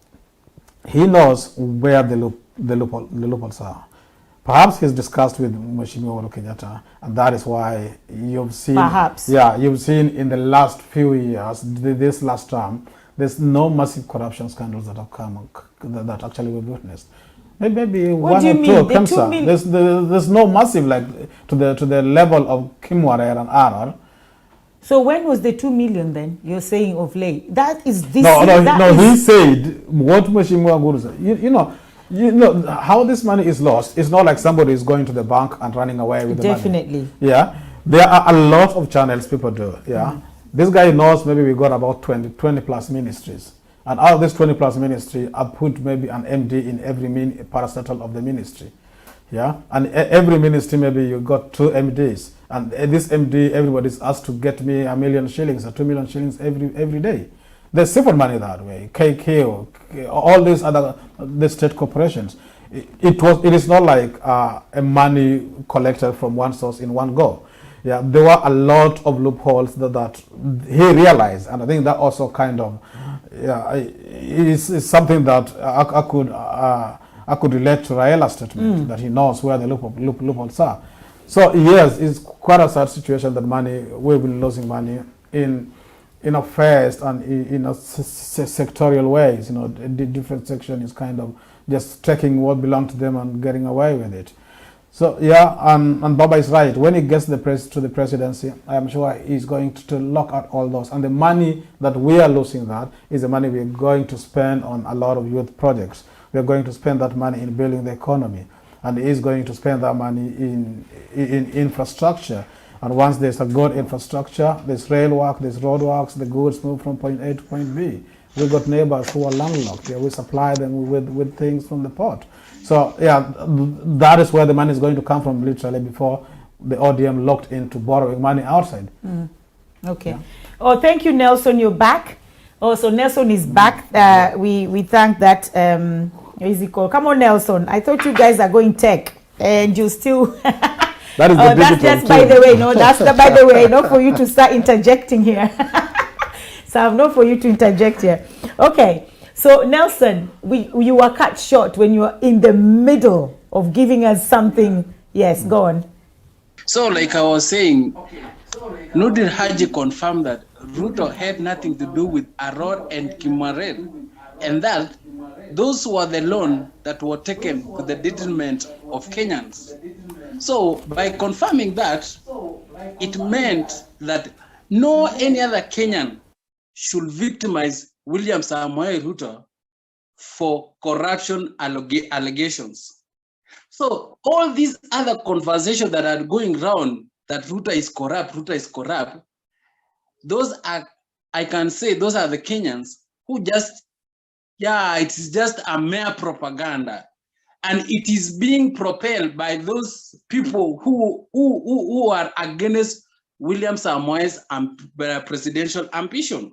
He knows where the loopholes are. Perhaps he's discussed with Mheshimiwa Uhuru Kenyatta, and that is why you've seen. Perhaps. Yeah, you've seen in the last few years, this last term, there's no massive corruption scandals that have come that actually we've witnessed. Maybe what one do you or mean? two. Kemsa. There's no massive like to the level of Kimware and Arar. So when was the 2 million then? You're saying of late. That is this. No. He said what Mheshimiwa Guru said. You know how this money is lost. It's not like somebody is going to the bank and running away with the money. Definitely. Yeah, there are a lot of channels people do. Yeah, this guy knows maybe we got about 20 plus ministries, and out of this 20 plus ministry, I put maybe an MD in every parastatal of the ministry. Yeah, and every ministry maybe you got 2 MDs, and this MD everybody's asked to get me 1 million shillings or 2 million shillings every day. They siphon money that way. KK, all these other the state corporations. It is not like a money collected from one source in one go. Yeah, there were a lot of loopholes that he realized, and I think that also kind of is something that I could relate to Raila's statement that he knows where the loopholes are. So yes, it's quite a sad situation that we've been losing money in a first and in a sectorial ways. The different section is kind of just taking what belonged to them and getting away with it. So yeah, and Baba is right. When he gets to the presidency, I am sure he's going to lock out all those. And the money that we are losing, that is the money we're going to spend on a lot of youth projects. We're going to spend that money in building the economy, and he's going to spend that money in infrastructure. And once there's a good infrastructure, there's rail work, there's road works, the goods move from point A to point B. We've got neighbors who are landlocked. Yeah, we supply them with things from the port. So yeah, that is where the money is going to come from, literally, before the ODM locked into borrowing money outside. Okay. Yeah. Oh, thank you, Nelson. You're back. Oh, so Nelson is back. We thank that. What is it called? Come on, Nelson. I thought you guys are going tech, and you still. That is that's just by the way. No, that's by the way. Not for you to start interjecting here. So I'm not for you to interject here. Okay. So Nelson, you were cut short when you were in the middle of giving us something. Yes, go on. So like I was saying, Nudin Haji confirmed that Ruto had nothing to do with Aror and Kimarel, and that those were the loan that were taken to the detriment of Kenyans. So by confirming that, it meant that no any other Kenyan should victimize William Samoei Ruto for corruption allegations. So all these other conversations that are going around that Ruto is corrupt, those are, I can say, those are the Kenyans who just, it is just a mere propaganda. And it is being propelled by those people who are against William Samoei's presidential ambition.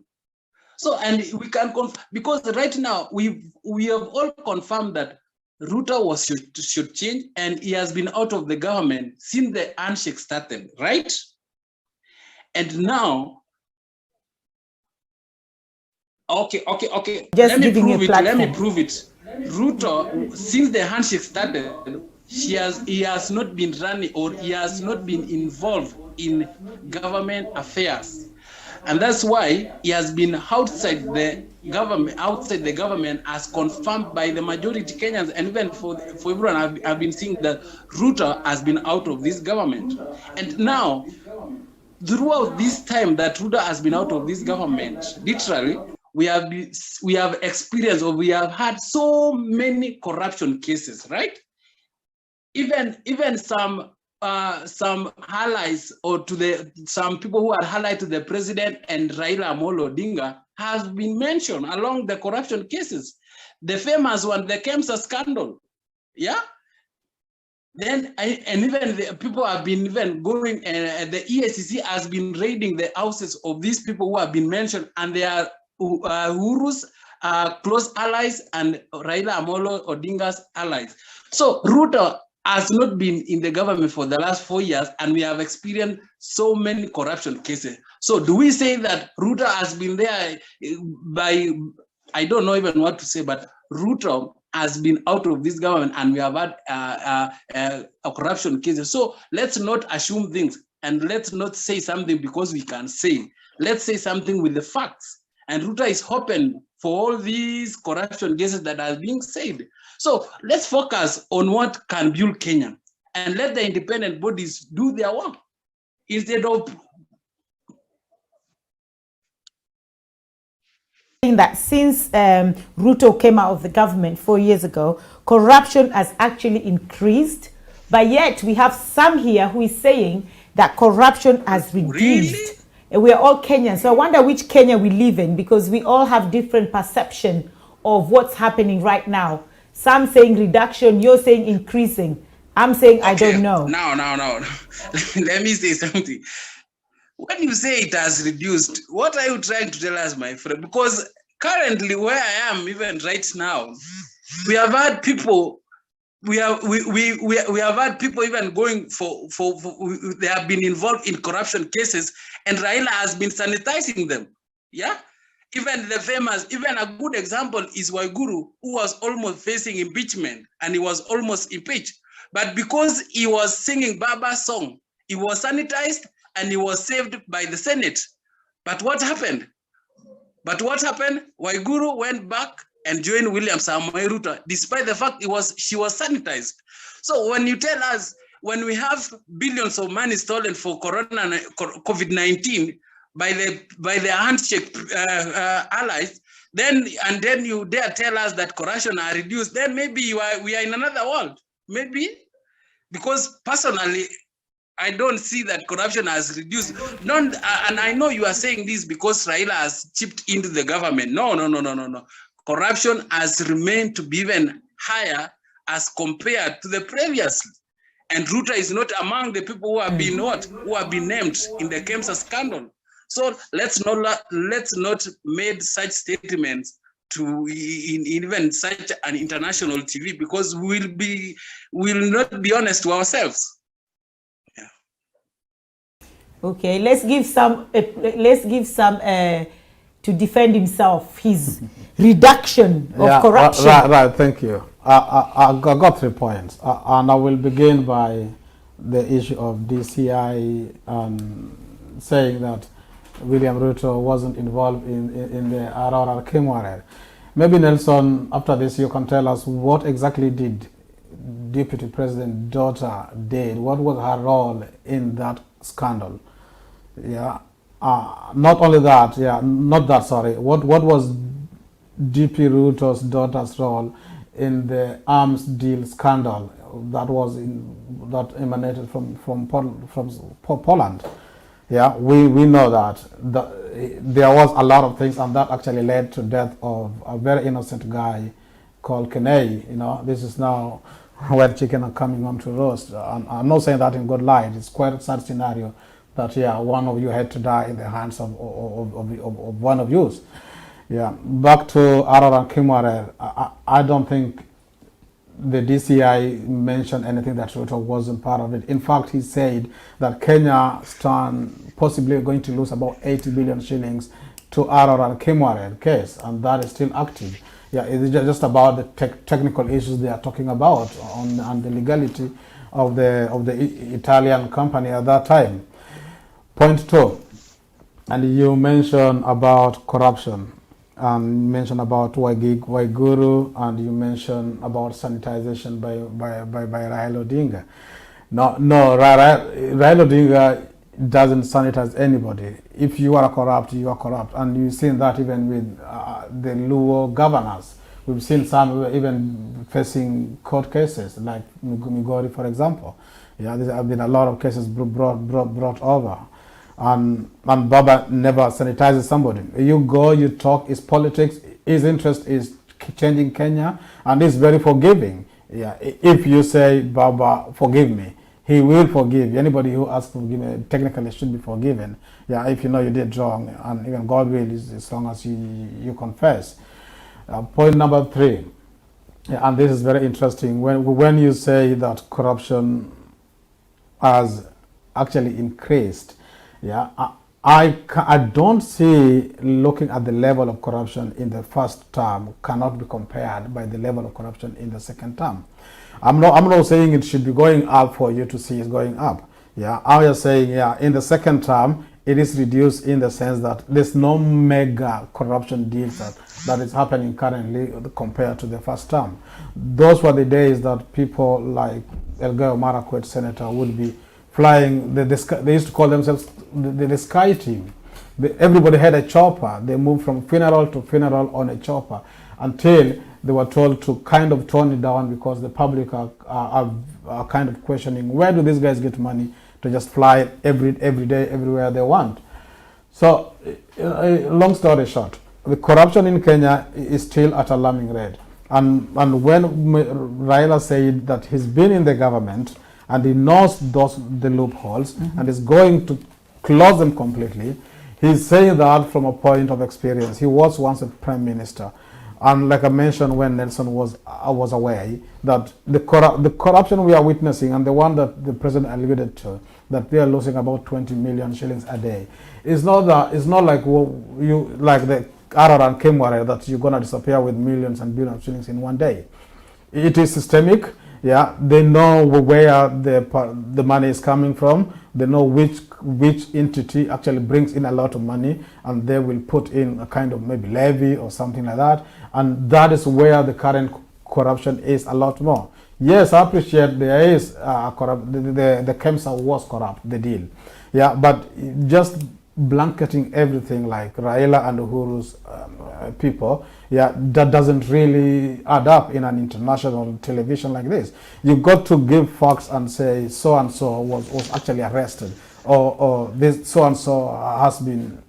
So, and we can because right now we have all confirmed that Ruto should change, and he has been out of the government since the handshake started, right? And now Okay. Just Let me giving a prove it. platform. Ruto, since the handshake started, he has not been running, or he has not been involved in government affairs. And that's why he has been outside the government, as confirmed by the majority Kenyans, and even for everyone, I've been seeing that Ruto has been out of this government. And now, throughout this time that Ruto has been out of this government, literally, we have experienced, or we have had so many corruption cases, right? Even some allies, or some people who are allied to the president and Raila Amolo Odinga, have been mentioned along the corruption cases. The famous one, the KEMSA scandal, yeah. Then and even the people have been even going, the EACC has been raiding the houses of these people who have been mentioned, and they are Uhuru's close allies and Raila Amolo Odinga's allies. So Ruto has not been in the government for the last 4 years, and we have experienced so many corruption cases. So do we say that Ruto has been there by, I don't know even what to say, but Ruto has been out of this government, and we have had corruption cases. So let's not assume things, and let's not say something because we can say. Let's say something with the facts. And Ruto is open for all these corruption cases that are being said. So let's focus on what can build Kenya, and let the independent bodies do their work instead of that since Ruto came out of the government 4 years ago, corruption has actually increased, but yet we have some here who is saying that corruption has reduced. Really? And we are all Kenyans, so I wonder which Kenya we live in, because we all have different perception of what's happening right now. Some saying reduction, you're saying increasing. I'm saying okay. I don't know. No. Let me say something. When you say it has reduced, what are you trying to tell us, my friend? Because currently, where I am, even right now, we have had people. We have had people even going for they have been involved in corruption cases, and Raila has been sanitizing them. Yeah, even a good example is Waiguru, who was almost facing impeachment, and he was almost impeached, but because he was singing Baba's song, he was sanitized and he was saved by the Senate. But what happened? Waiguru went back and joined William Samoei Ruto, despite the fact she was sanitized. So when you tell us, when we have billions of money stolen for COVID-19 by the handshake allies, then you dare tell us that corruption are reduced, then maybe we are in another world. Maybe, because personally, I don't see that corruption has reduced. And I know you are saying this because Raila has chipped into the government. No. Corruption has remained to be even higher as compared to the previously. And Ruto is not among the people who have been named in the KEMSA scandal. So let's not make such statements to even such an international TV, because we'll not be honest to ourselves. Okay, let's give some to defend himself, his reduction of corruption. Right, thank you. I got 3 points, and I will begin by the issue of DCI saying that William Ruto wasn't involved in the Aurora Kimware. Maybe Nelson, after this, you can tell us what exactly did Deputy President daughter did. What was her role in that scandal? Yeah. Not only that. Yeah. Not that. Sorry. What was DP Ruto's daughter's role in the arms deal scandal that emanated from Poland? Yeah. We know that there was a lot of things, and that actually led to death of a very innocent guy called Kenei. You know, this is now where chicken are coming on to roast. And I'm not saying that in good light. It's quite a sad scenario that one of you had to die in the hands of one of you. Yeah. Back to Aurora Kimware, I don't think the DCI mentioned anything that Ruto wasn't part of it. In fact, he said that Kenya stand possibly going to lose about 80 billion shillings to Aror and Kimwaren case, and that is still active. Yeah, it's just about the technical issues they are talking about on the legality of the Italian company at that time. Point two, and you mentioned about corruption, and mentioned about Waiguru, and you mentioned about sanitization by Raila Odinga. No, Raila Odinga doesn't sanitize anybody. If you are corrupt, you are corrupt, and you've seen that even with the Luo governors. We've seen some even facing court cases, like Migori, for example. Yeah, there have been a lot of cases brought over, and Baba never sanitizes somebody. You go, you talk. It's politics. His interest is changing Kenya, and he's very forgiving. Yeah, if you say, Baba, forgive me, he will forgive you. Anybody who asks for forgiveness technically should be forgiven. Yeah, if you know you did wrong, and even God will, as long as you confess. Point number three, yeah, and this is very interesting. When you say that corruption has actually increased, yeah, I don't see, looking at the level of corruption in the first term cannot be compared by the level of corruption in the second term. I'm not saying it should be going up for you to see it's going up. Yeah, I'm just saying, yeah, in the second term, it is reduced in the sense that there's no mega corruption deals that is happening currently compared to the first term. Those were the days that people like Elgeyo Marakwet, senator, would be flying. They used to call themselves the sky team. Everybody had a chopper. They moved from funeral to funeral on a chopper until they were told to kind of tone it down because the public are kind of questioning, where do these guys get money to just fly every day, everywhere they want? So, long story short, the corruption in Kenya is still at an alarming rate. And when Raila said that he's been in the government and he knows the loopholes and is going to close them completely, he's saying that from a point of experience. He was once a prime minister. And like I mentioned when Nelson was away, that the corruption we are witnessing, and the one that the president alluded to, that they are losing about 20 million shillings a day, it's not like the Aror and Kimware that you're gonna disappear with millions and billions of shillings in one day. It is systemic. Yeah, they know where the money is coming from. They know which entity actually brings in a lot of money, and they will put in a kind of maybe levy or something like that. And that is where the current corruption is a lot more. Yes, I appreciate there is the KEMSA was corrupt, the deal. Yeah, but just blanketing everything like Raila and Uhuru's people, yeah, that doesn't really add up in an international television like this. You've got to give facts and say so and so was actually arrested, or this so and so has been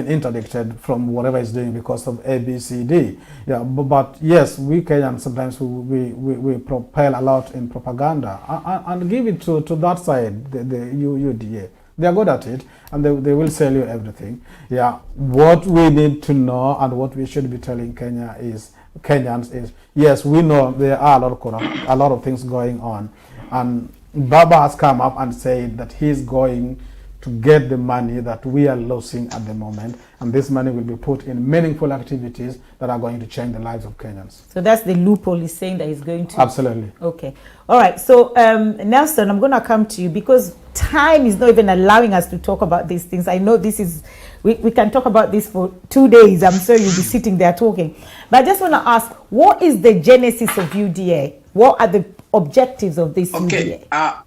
interdicted from whatever he's doing because of A, B, C, D. Yeah, but yes, we Kenyans sometimes we propel a lot in propaganda and give it to that side, the UDA. They are good at it, and they will sell you everything. Yeah, what we need to know and what we should be telling Kenyans is, yes, we know there are a lot of things going on, and Baba has come up and said that he's going to get the money that we are losing at the moment, and this money will be put in meaningful activities that are going to change the lives of Kenyans. So that's the loophole he's saying that he's going to. Absolutely. Okay. All right. So Nelson, I'm going to come to you because time is not even allowing us to talk about these things. I know this is, we can talk about this for 2 days. I'm sure you'll be sitting there talking. But I just want to ask, what is the genesis of UDA? What are the objectives of this UDA?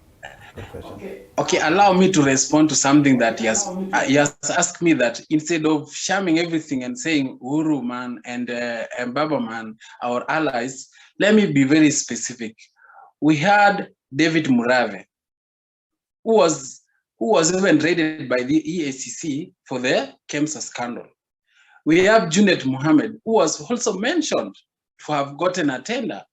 Okay, allow me to respond to something that he has asked me, that instead of shamming everything and saying Uhuru man and Baba man, our allies, let me be very specific. We had David Murave, who was even raided by the EACC for the KEMSA scandal. We have Junet Mohammed, who was also mentioned to have gotten a tender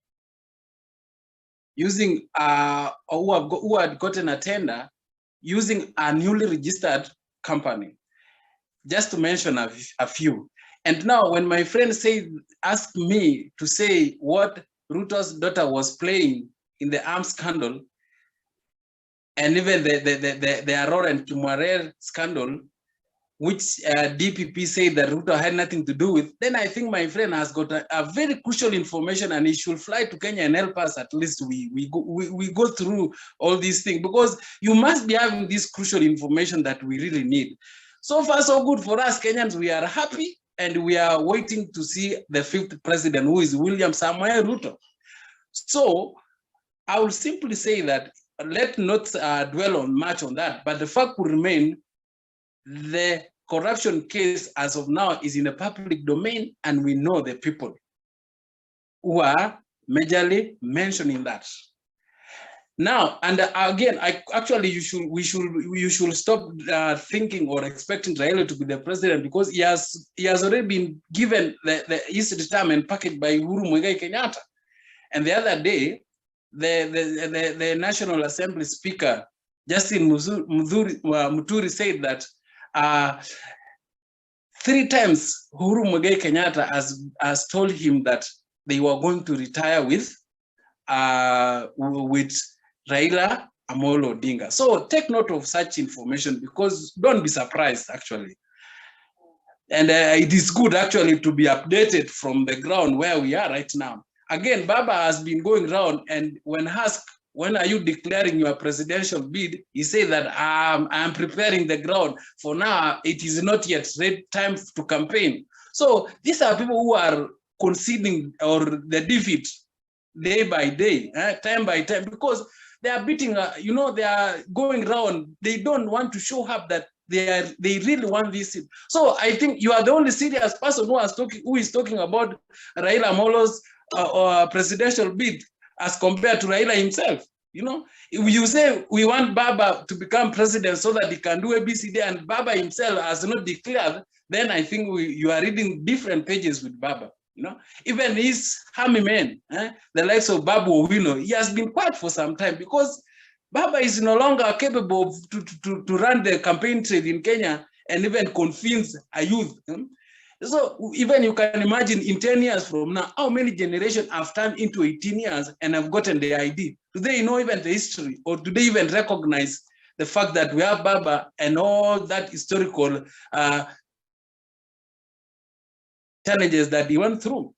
using who had gotten a tender using a newly registered company, just to mention a few. And now when my friend asked me to say what Ruto's daughter was playing in the arms scandal, and even the Arora and Kimware scandal, which DPP said that Ruto had nothing to do with, then I think my friend has got a very crucial information, and he should fly to Kenya and help us. At least we go through all these things, because you must be having this crucial information that we really need. So far, so good for us Kenyans. We are happy, and we are waiting to see the fifth president, who is William Samoei Ruto. So I will simply say that let's not dwell on much on that, but the fact will remain, the corruption case as of now is in the public domain, and we know the people who are majorly mentioning that. Now, and again, you should stop thinking or expecting Raila to be the president, because he has already been given his retirement package by Uhuru Muigai Kenyatta. And the other day, the National Assembly Speaker Justin Muturi said that 3 times Uhuru Muigai Kenyatta has told him that they were going to retire with Raila Amolo Odinga. So take note of such information, because don't be surprised actually. And it is good actually to be updated from the ground where we are right now. Again, Baba has been going around, and when asked, when are you declaring your presidential bid, he said that I'm preparing the ground. For now, it is not yet time to campaign. So these are people who are conceding or the defeat day by day, time by time, because they are beating, they are going around. They don't want to show up that they really want this. So I think you are the only serious person who is talking about Raila Amolo's presidential bid as compared to Raila himself. If you say we want Baba to become president so that he can do ABCD, and Baba himself has not declared, then I think you are reading different pages with Baba. Even his army men, the likes of Babu Owino, he has been quiet for some time, because Baba is no longer capable to run the campaign trade in Kenya and even convince a youth. So even you can imagine in 10 years from now, how many generations have turned into 18 years and have gotten the ID? Do they know even the history, or do they even recognize the fact that we have Baba and all that historical challenges that he went through?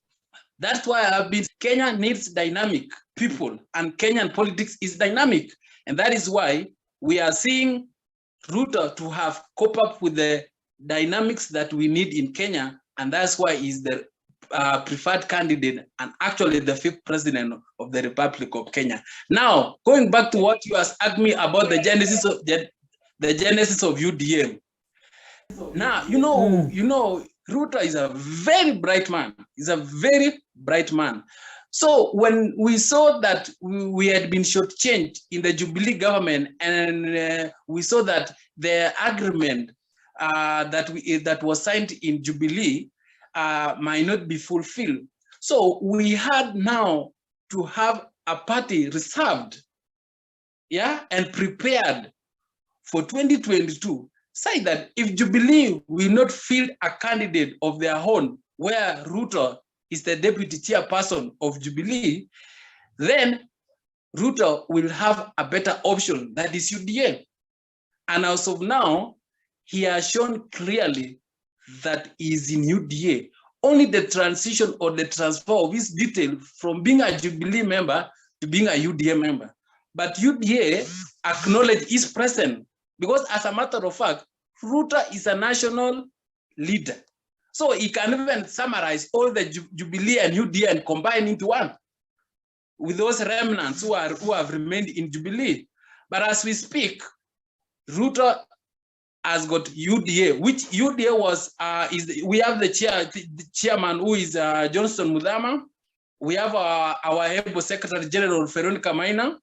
That's why Kenya needs dynamic people, and Kenyan politics is dynamic. And that is why we are seeing Ruto to have cope up with the dynamics that we need in Kenya, and that's why he's the preferred candidate and actually the 5th president of the Republic of Kenya. Now, going back to what you asked me about the genesis of UDA. Now, Ruto is a very bright man. He's a very bright man. So when we saw that we had been shortchanged in the Jubilee government, and we saw that the agreement that was signed in Jubilee might not be fulfilled. So we had now to have a party reserved, and prepared for 2022, say that if Jubilee will not field a candidate of their own, where Ruto is the deputy chairperson of Jubilee, then Ruto will have a better option, that is UDA. And as of now, he has shown clearly that he is in UDA. Only the transition or the transfer of his detail from being a Jubilee member to being a UDA member. But UDA acknowledge his presence, because as a matter of fact, Ruto is a national leader. So he can even summarize all the Jubilee and UDA and combine into one, with those remnants who have remained in Jubilee. But as we speak, Ruto has got UDA, which UDA was we have the chairman, who is Johnson Muthama. We have our able Secretary General Veronica Maina,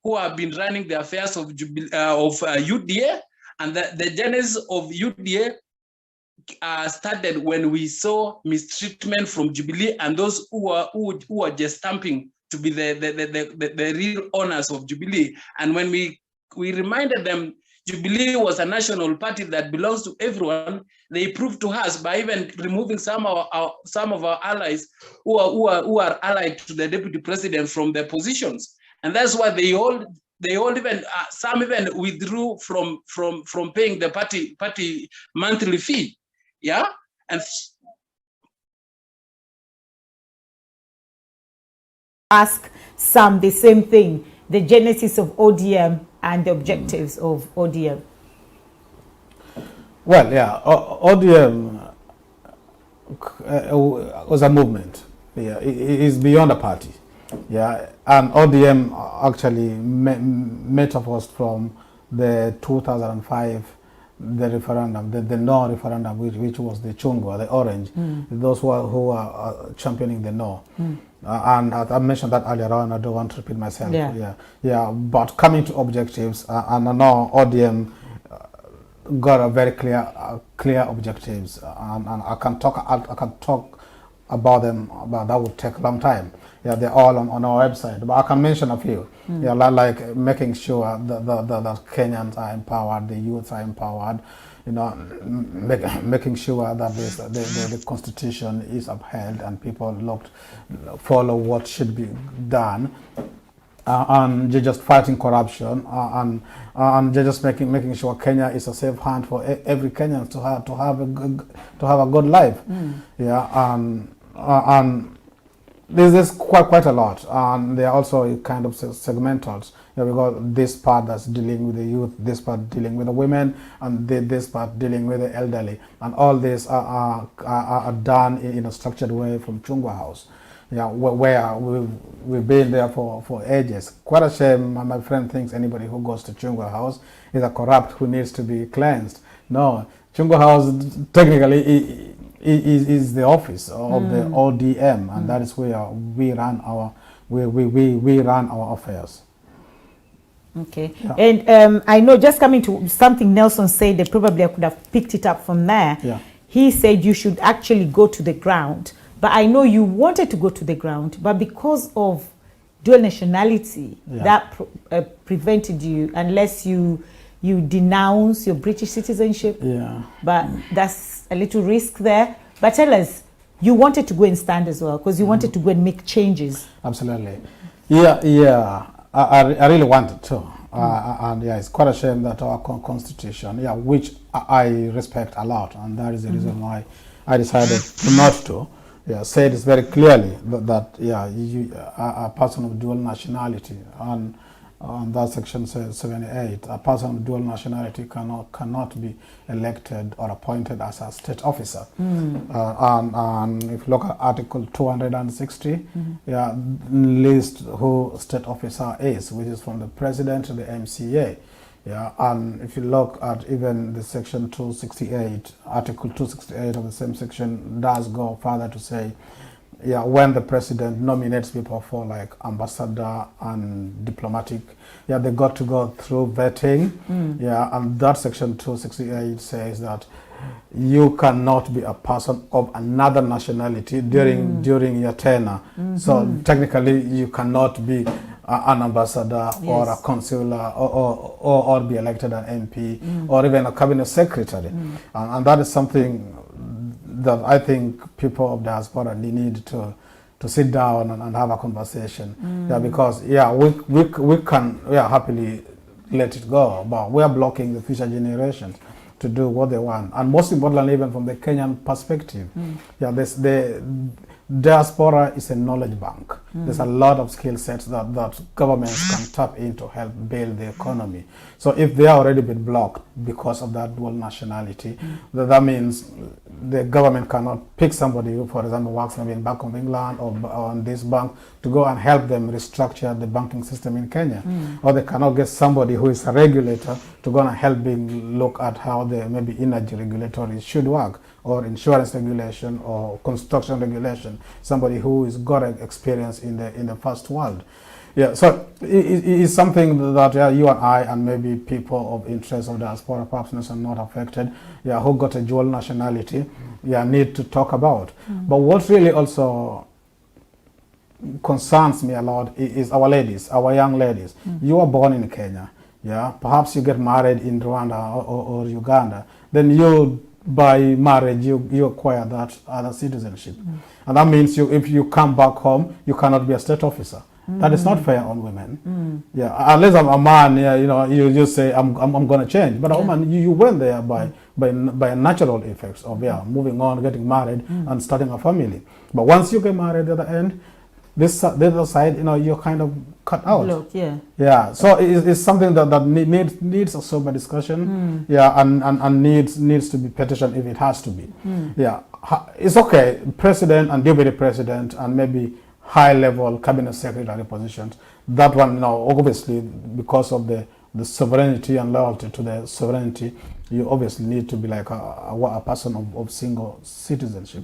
who have been running the affairs of UDA, and the genesis of UDA started when we saw mistreatment from Jubilee and those who are just stamping to be the real owners of Jubilee. And when we reminded them Jubilee was a national party that belongs to everyone, they proved to us by even removing some of our allies who are allied to the deputy president from their positions. And that's why they all They all even some even withdrew from paying the party monthly fee. Yeah, and ask Sam the same thing, the genesis of ODM and the objectives of ODM. Well, yeah, ODM was a movement. Yeah, it is beyond a party. Yeah, and ODM actually metaphors from the 2005 the referendum, the no referendum, which was the chungwa, the orange, those who are championing the no. And I mentioned that earlier on, I don't want to repeat myself. Yeah. But coming to objectives, and I know ODM got a very clear objectives, and I can talk about them, but that would take a long time. Yeah, they're all on our website, but I can mention a few. Yeah, like making sure that Kenyans are empowered, the youths are empowered, you know, making sure that the constitution is upheld and people follow what should be done, and just fighting corruption, and just making sure Kenya is a safe hand for every Kenyan to have a good life. Yeah, and there's quite a lot, and there are also kind of segmentals. You know, we got this part that's dealing with the youth, this part dealing with the women, and this part dealing with the elderly, and all these are done in a structured way from Chungwa House. Yeah, where we've been there for ages. Quite a shame. My friend thinks anybody who goes to Chungwa House is a corrupt who needs to be cleansed. No, Chungwa House technically is the office of the ODM, and that is where we run our affairs. Okay, yeah. And I know, just coming to something Nelson said, that probably I could have picked it up from there. Yeah. He said you should actually go to the ground, but I know you wanted to go to the ground, but because of dual nationality, that prevented you, unless you denounce your British citizenship. Yeah. But that's a little risk there. But tell us, you wanted to go and stand as well, because you wanted to go and make changes. Absolutely. Yeah. I really wanted to. And yeah, it's quite a shame that our constitution, which I respect a lot, and that is the reason why I decided not to. Yeah, said it very clearly that you a person of dual nationality, and that section says 78, a person of dual nationality cannot be elected or appointed as a state officer. And if you look at Article 260, list who state officer is, which is from the president to the MCA. Yeah, and if you look at even the section 268, Article 268 of the same section does go further to say, when the president nominates people for like ambassador and diplomatic, they got to go through vetting. And that section 268 says that you cannot be a person of another nationality during your tenure. So technically you cannot be an ambassador or a consular or be elected an MP or even a cabinet secretary. And that is something that I think people of diaspora need to sit down and have a conversation. Because we can happily let it go, but we are blocking the future generations to do what they want. And most importantly, even from the Kenyan perspective, the diaspora is a knowledge bank. There's a lot of skill sets that governments can tap in to help build the economy. So if they are already been blocked because of that dual nationality, that means the government cannot pick somebody who, for example, works maybe in Bank of England or on this bank to go and help them restructure the banking system in Kenya. Or they cannot get somebody who is a regulator to go and help them look at how the maybe energy regulatory should work, or insurance regulation or construction regulation, somebody who has got experience in the first world. So it is something that you and I and maybe people of interest of diaspora, perhaps not affected, who got a dual nationality, need to talk about. But what really also concerns me a lot is our ladies, our young ladies. You are born in Kenya, perhaps you get married in Rwanda or Uganda, then you, by marriage, you acquire that other citizenship. And that means if you come back home, you cannot be a state officer. That is not fair on women. Yeah, unless I'm a man, yeah, you just say I'm going to change. But a woman, you went there by natural effects of moving on, getting married, and starting a family. But once you get married at the end, the other side, you're kind of cut out. Look, yeah. So it's something that needs a sober discussion. Yeah, and needs to be petitioned if it has to be. Yeah, it's okay. President and deputy president and maybe high-level cabinet secretary positions. That one, obviously, because of the sovereignty and loyalty to the sovereignty, you obviously need to be like a person of single citizenship.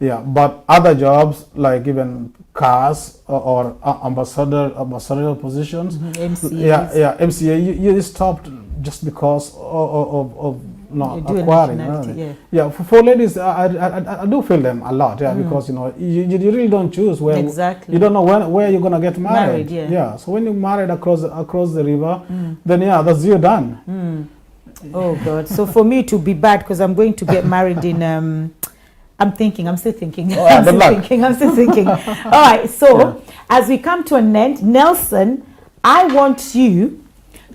Yeah, but other jobs like even cars or ambassadorial positions, MCAs. MCA, you stopped just because of not acquiring. For ladies, I do feel them a lot. Because you really don't choose where. Exactly. You don't know where you're gonna get married. So when you're married across the river, then that's you done. Oh God! So for me to be bad because I'm going to get married in. I'm still thinking. I'm still thinking. All right. So as we come to an end, Nelson, I want you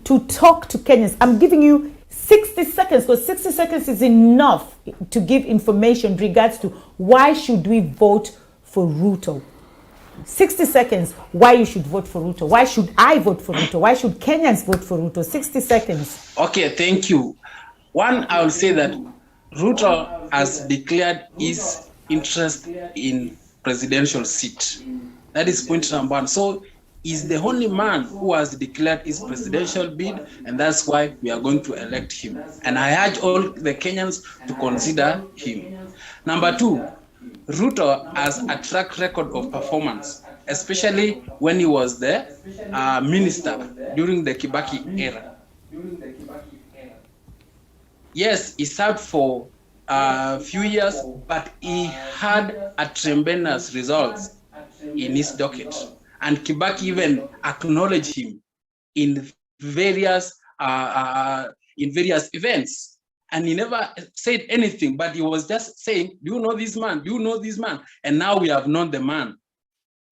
to talk to Kenyans. I'm giving you 60 seconds because 60 seconds is enough to give information in regards to why should we vote for Ruto. 60 seconds why you should vote for Ruto. Why should I vote for Ruto? Why should Kenyans vote for Ruto? 60 seconds. Okay, thank you. One, I will say that Ruto has declared his interest in presidential seat. That is point number one. So he's the only man who has declared his presidential bid, and that's why we are going to elect him. And I urge all the Kenyans to consider him. Number two, Ruto has a track record of performance, especially when he was the minister during the Kibaki era. Yes, he served for a few years, but he had a tremendous results in his docket. And Kibaki even acknowledged him in various events. And he never said anything, but he was just saying, do you know this man? Do you know this man? And now we have known the man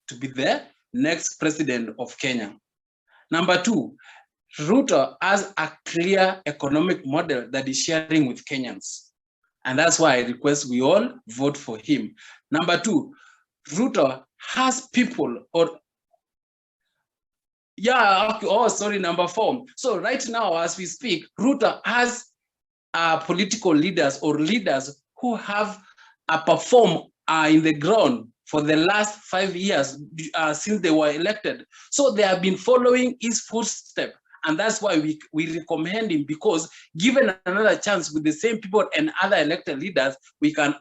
to be the next president of Kenya. Number two, Ruto has a clear economic model that is sharing with Kenyans. And that's why I request we all vote for him. Number two, Ruto has people number four. So right now, as we speak, Ruto has political leaders or leaders who have performed in the ground for the last 5 years since they were elected. So they have been following his footsteps. And that's why we recommend him, because given another chance with the same people and other elected leaders, we can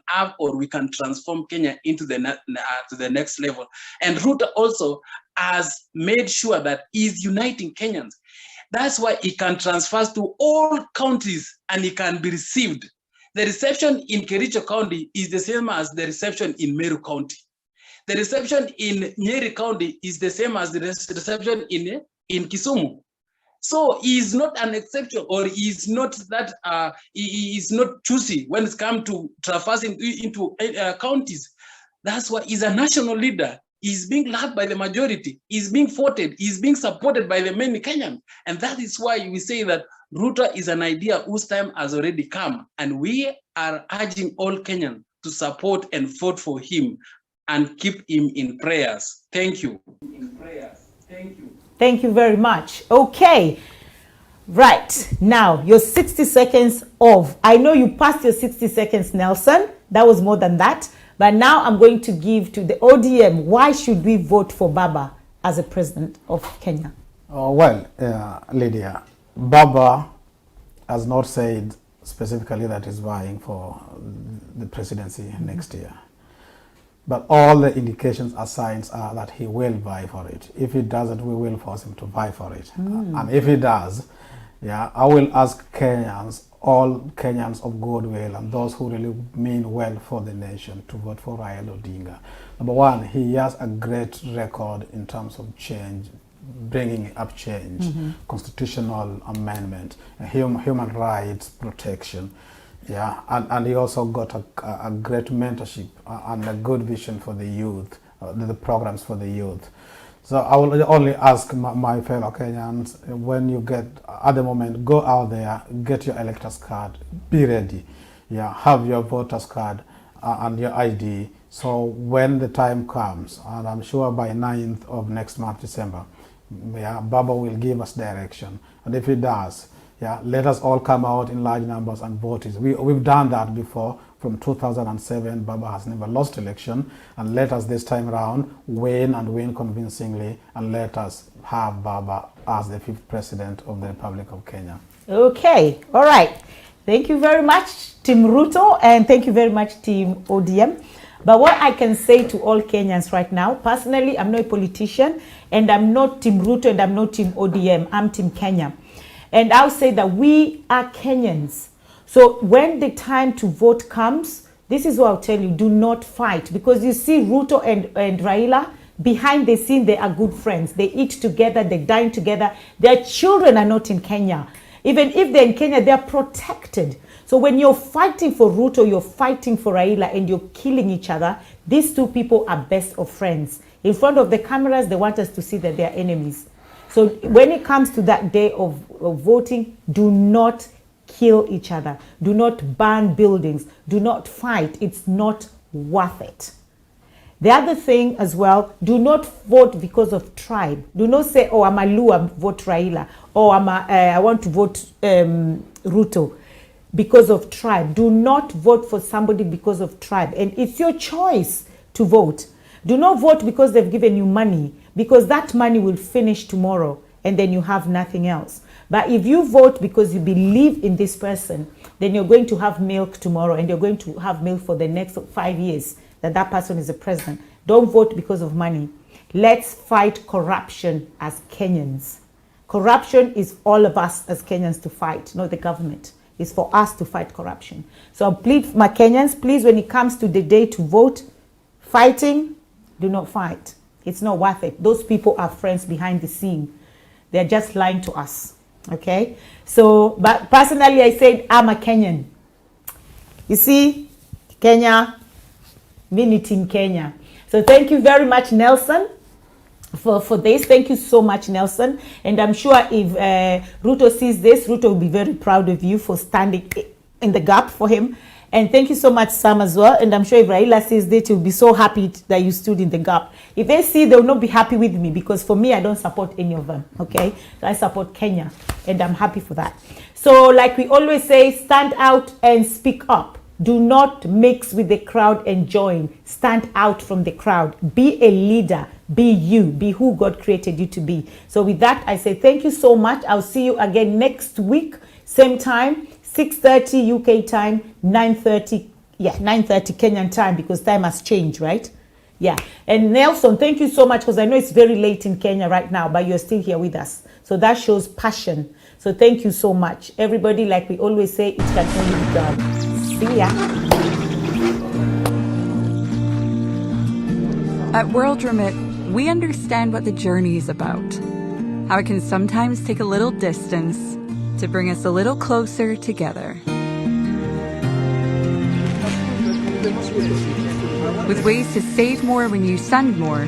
transform Kenya into to the next level. And Ruto also has made sure that he's uniting Kenyans. That's why he can transfer to all counties and he can be received. The reception in Kericho County is the same as the reception in Meru County. The reception in Nyeri County is the same as the reception in Kisumu. So he is not an exception, or he is not that he is not choosy when it comes to traversing into counties. That's why he's a national leader. He's being loved by the majority. He's being voted. He's being supported by the many Kenyans. And that is why we say that Ruto is an idea whose time has already come. And we are urging all Kenyans to support and vote for him and keep him in prayers. Thank you. Thank you very much. Okay. Right. Now, your 60 seconds of. I know you passed your 60 seconds, Nelson. That was more than that. But now I'm going to give to the ODM, why should we vote for Baba as a president of Kenya? Lydia, Baba has not said specifically that he's vying for the presidency next year. But all the indications are signs are that he will vie for it. If he doesn't, we will force him to vie for it. And if he does, I will ask Kenyans, all Kenyans of goodwill and those who really mean well for the nation, to vote for Raila Odinga. Number one, he has a great record in terms of change, bringing up change, constitutional amendment, human rights protection. And he also got a great mentorship and a good vision for the youth, the programs for the youth. So I will only ask my fellow Kenyans, when you get, at the moment, go out there, get your elector's card, be ready. Yeah, have your voter's card and your ID. So when the time comes, and I'm sure by 9th of next month, December, yeah, Baba will give us direction. And if he does, yeah, let us all come out in large numbers and vote. We've done that before. From 2007, Baba has never lost election, and let us this time around win and win convincingly, and let us have Baba as the 5th president of the Republic of Kenya. Okay, all right. Thank you very much, Team Ruto, and thank you very much, Team ODM. But what I can say to all Kenyans right now, personally, I'm not a politician, and I'm not Team Ruto, and I'm not Team ODM. I'm Team Kenya. And I'll say that we are Kenyans. So when the time to vote comes, this is what I'll tell you, do not fight. Because you see Ruto and Raila, behind the scene, they are good friends. They eat together, they dine together. Their children are not in Kenya. Even if they're in Kenya, they're protected. So when you're fighting for Ruto, you're fighting for Raila, and you're killing each other, these two people are best of friends. In front of the cameras, they want us to see that they're enemies. So when it comes to that day of voting, do not kill each other. Do not burn buildings. Do not fight. It's not worth it. The other thing as well, do not vote because of tribe. Do not say, oh, I'm a Luo, vote Raila. Or I want to vote Ruto because of tribe. Do not vote for somebody because of tribe. And it's your choice to vote. Do not vote because they've given you money, because that money will finish tomorrow and then you have nothing else. But if you vote because you believe in this person, then you're going to have milk tomorrow, and you're going to have milk for the next 5 years that person is the president. Don't vote because of money. Let's fight corruption as Kenyans. Corruption is all of us as Kenyans to fight, not the government. It's for us to fight corruption. So I plead my Kenyans, please, when it comes to the day to vote, fighting, do not fight. It's not worth it. Those people are friends behind the scene. They're just lying to us. Okay, so but personally, I said I'm a Kenyan. You see, Kenya, mini Team Kenya. So thank you very much, Nelson, for this. Thank you so much, Nelson. And I'm sure if Ruto sees this, Ruto will be very proud of you for standing in the gap for him. And thank you so much, Sam, as well. And I'm sure if Raila sees this, he'll be so happy that you stood in the gap. If they see, they will not be happy with me, because for me, I don't support any of them, okay? So I support Kenya, and I'm happy for that. So like we always say, stand out and speak up. Do not mix with the crowd and join. Stand out from the crowd. Be a leader. Be you. Be who God created you to be. So with that, I say thank you so much. I'll see you again next week, same time. 6:30 UK time, 9:30 Kenyan time, because time has changed, right? Yeah. And Nelson, thank you so much, because I know it's very late in Kenya right now, but you're still here with us. So that shows passion. So thank you so much. Everybody, like we always say, it can only be God. See ya. At World Remit, we understand what the journey is about, how it can sometimes take a little distance to bring us a little closer together. With ways to save more when you send more,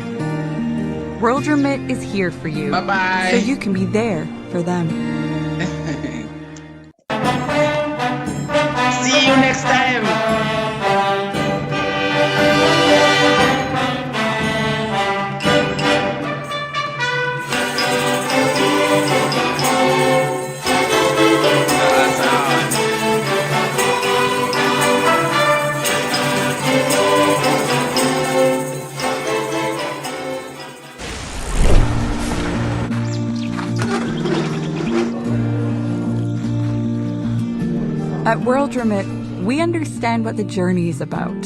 World Remit is here for you. Bye-bye. So you can be there for them. See you next time. At World Remit, we understand what the journey is about,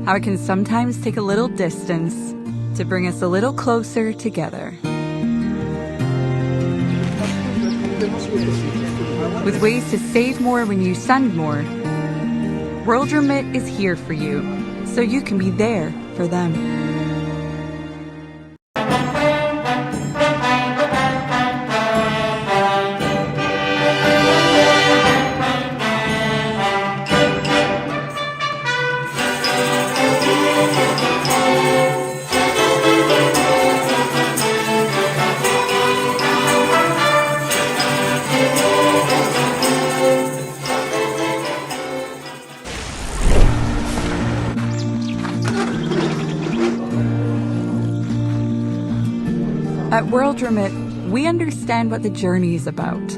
how it can sometimes take a little distance to bring us a little closer together. With ways to save more when you send more, World Remit is here for you, so you can be there for them. At World Remit, we understand what the journey is about,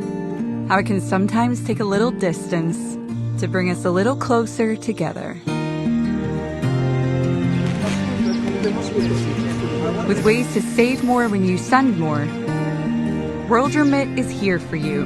how it can sometimes take a little distance to bring us a little closer together. With ways to save more when you send more, World Remit is here for you.